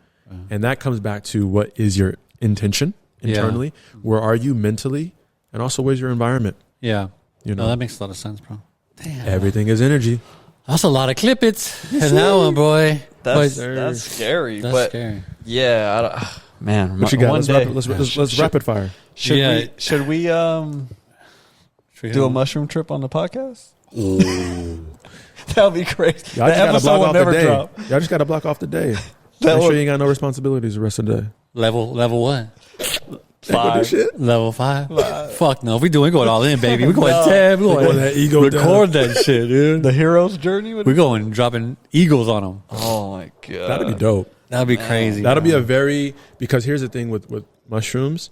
And that comes back to what is your intention internally? Yeah. Where are you mentally? And also, where's your environment? Yeah. You know, no, that makes a lot of sense, bro. Damn. Everything is energy. That's a lot of clippets. And that one, boy. That's scary. That's but scary. Yeah, man. What you got? Let's rapid fire. Should we do a mushroom trip on the podcast? That would be crazy. Y'all just gotta block off the day. Y'all just got to block off the day. Make sure you ain't got no responsibilities the rest of the day. Level what? 5. Level 5? Fuck no. We're going all in, baby. We're going 10. We're going that ego record that shit, dude. The hero's journey? We're going dropping eagles on them. Oh, my God. That'd be dope. That'd be crazy. That'll be because here's the thing with mushrooms.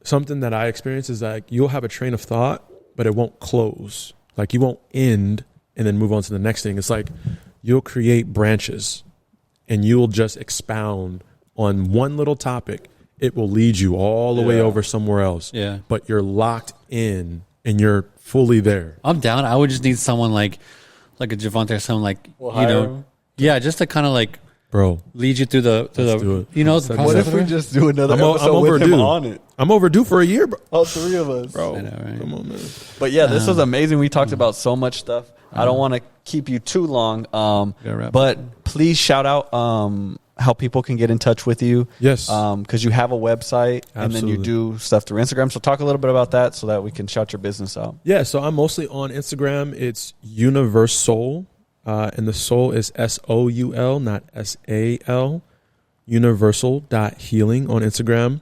Something that I experience is like you'll have a train of thought, but it won't close. Like you won't end and then move on to the next thing. It's like you'll create branches and you'll just expound on one little topic. It will lead you all the way over somewhere else. Yeah. But you're locked in and you're fully there. I'm down. I would just need someone like a Javante or someone like, yeah, just to kind of like, bro, lead you through the process. What if we just do another episode with him on it? I'm overdue for a year, bro. All 3 of us. Bro, I know, right? come on, man. But yeah, this was amazing. We talked about so much stuff. I don't want to keep you too long. But please shout out how people can get in touch with you. Yes. Because you have a website. Absolutely. And then you do stuff through Instagram. So talk a little bit about that so that we can shout your business out. Yeah, so I'm mostly on Instagram. It's Universal. And the soul is SOUL, not SAL. Universal.healing on Instagram.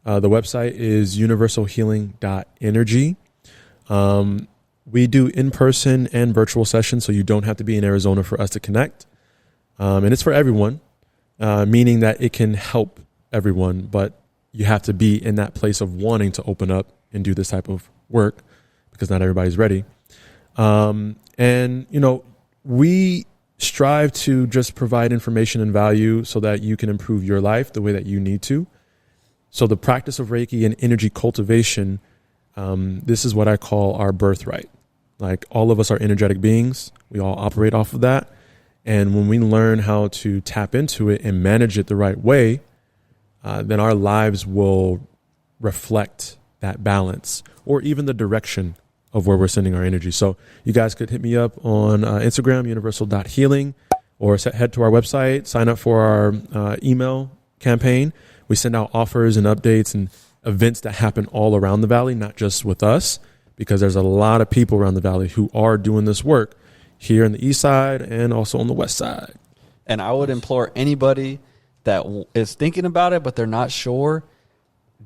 The website is universalhealing.energy. We do in-person and virtual sessions, so you don't have to be in Arizona for us to connect. And it's for everyone, meaning that it can help everyone, but you have to be in that place of wanting to open up and do this type of work because not everybody's ready. And, we strive to just provide information and value so that you can improve your life the way that you need to. So the practice of Reiki and energy cultivation, this is what I call our birthright. Like all of us are energetic beings. We all operate off of that. And when we learn how to tap into it and manage it the right way, then our lives will reflect that balance or even the direction of where we're sending our energy. So you guys could hit me up on Instagram, universal.healing, or head to our website, sign up for our email campaign. We send out offers and updates and events that happen all around the valley, not just with us, because there's a lot of people around the valley who are doing this work here in the east side and also on the west side. And I would implore anybody that is thinking about it, but they're not sure,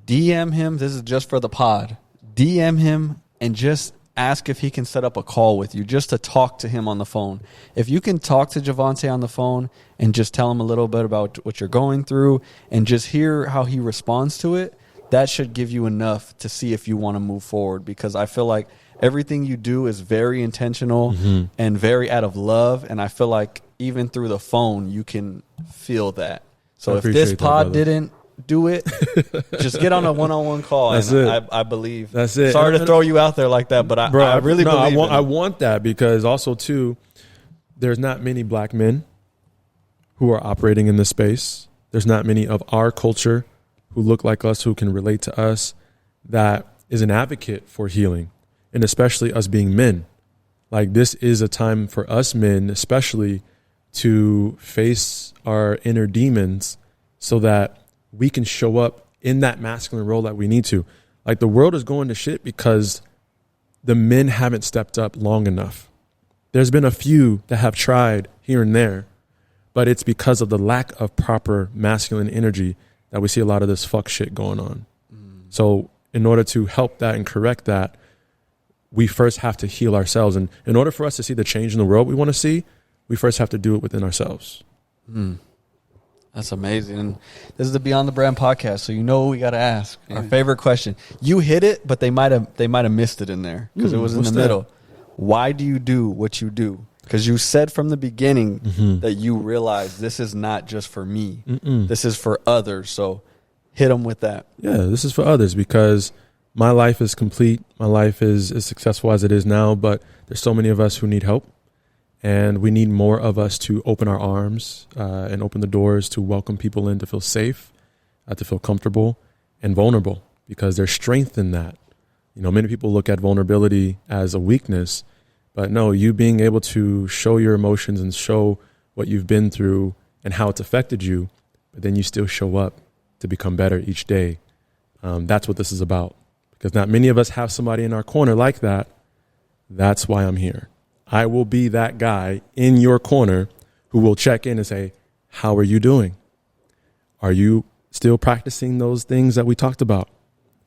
DM him. This is just for the pod. DM him and just ask if he can set up a call with you just to talk to him on the phone. If you can talk to Javante on the phone and just tell him a little bit about what you're going through and just hear how he responds to it, that should give you enough to see if you want to move forward, because I feel like everything you do is very intentional and very out of love. And I feel like even through the phone, you can feel that. So if this pod didn't do it, just get on a one-on-one call. That's and it. I believe. That's it. Sorry to throw you out there like that, but I really believe I want that, because also too, there's not many black men who are operating in this space. There's not many of our culture who look like us, who can relate to us, that is an advocate for healing, and especially us being men. Like, this is a time for us men, especially, to face our inner demons so that we can show up in that masculine role that we need to. Like, the world is going to shit because the men haven't stepped up long enough. There's been a few that have tried here and there, but it's because of the lack of proper masculine energy that we see a lot of this fuck shit going on. So in order to help that and correct that, we first have to heal ourselves. And in order for us to see the change in the world we want to see, we first have to do it within ourselves. That's amazing. And this is the Beyond the Brand podcast, so you know what we got to ask. Our favorite question. You hit it, but they might have missed it in there because it was in the middle. Why do you do what you do? Because you said from the beginning that you realize this is not just for me. This is for others. So hit them with that. Yeah, this is for others, because my life is complete. My life is as successful as it is now, but there's so many of us who need help. And we need more of us to open our arms and open the doors to welcome people in, to feel safe, to feel comfortable and vulnerable, because there's strength in that. You know, many people look at vulnerability as a weakness, but no, you being able to show your emotions and show what you've been through and how it's affected you, but then you still show up to become better each day. That's what this is about, because not many of us have somebody in our corner like that. That's why I'm here. I will be that guy in your corner who will check in and say, how are you doing? Are you still practicing those things that we talked about?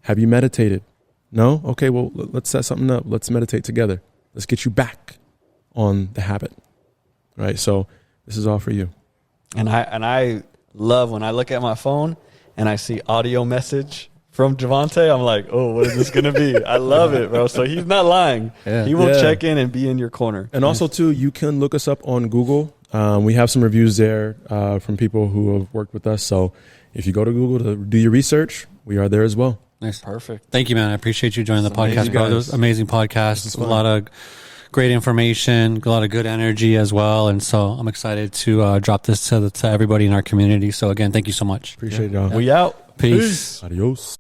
Have you meditated? No? Okay, well, let's set something up. Let's meditate together. Let's get you back on the habit. Right? So this is all for you. And I love when I look at my phone and I see audio message from Javante. I'm like, oh, what is this going to be? I love it, bro. So he's not lying. Yeah. He will check in and be in your corner. And also, too, you can look us up on Google. We have some reviews there from people who have worked with us. So if you go to Google to do your research, we are there as well. Nice. Perfect. Thank you, man. I appreciate you joining the podcast, bro. It was an amazing podcast. A lot of great information, a lot of good energy as well. And so I'm excited to drop this to everybody in our community. So again, thank you so much. Appreciate y'all. We out. Peace. Adios.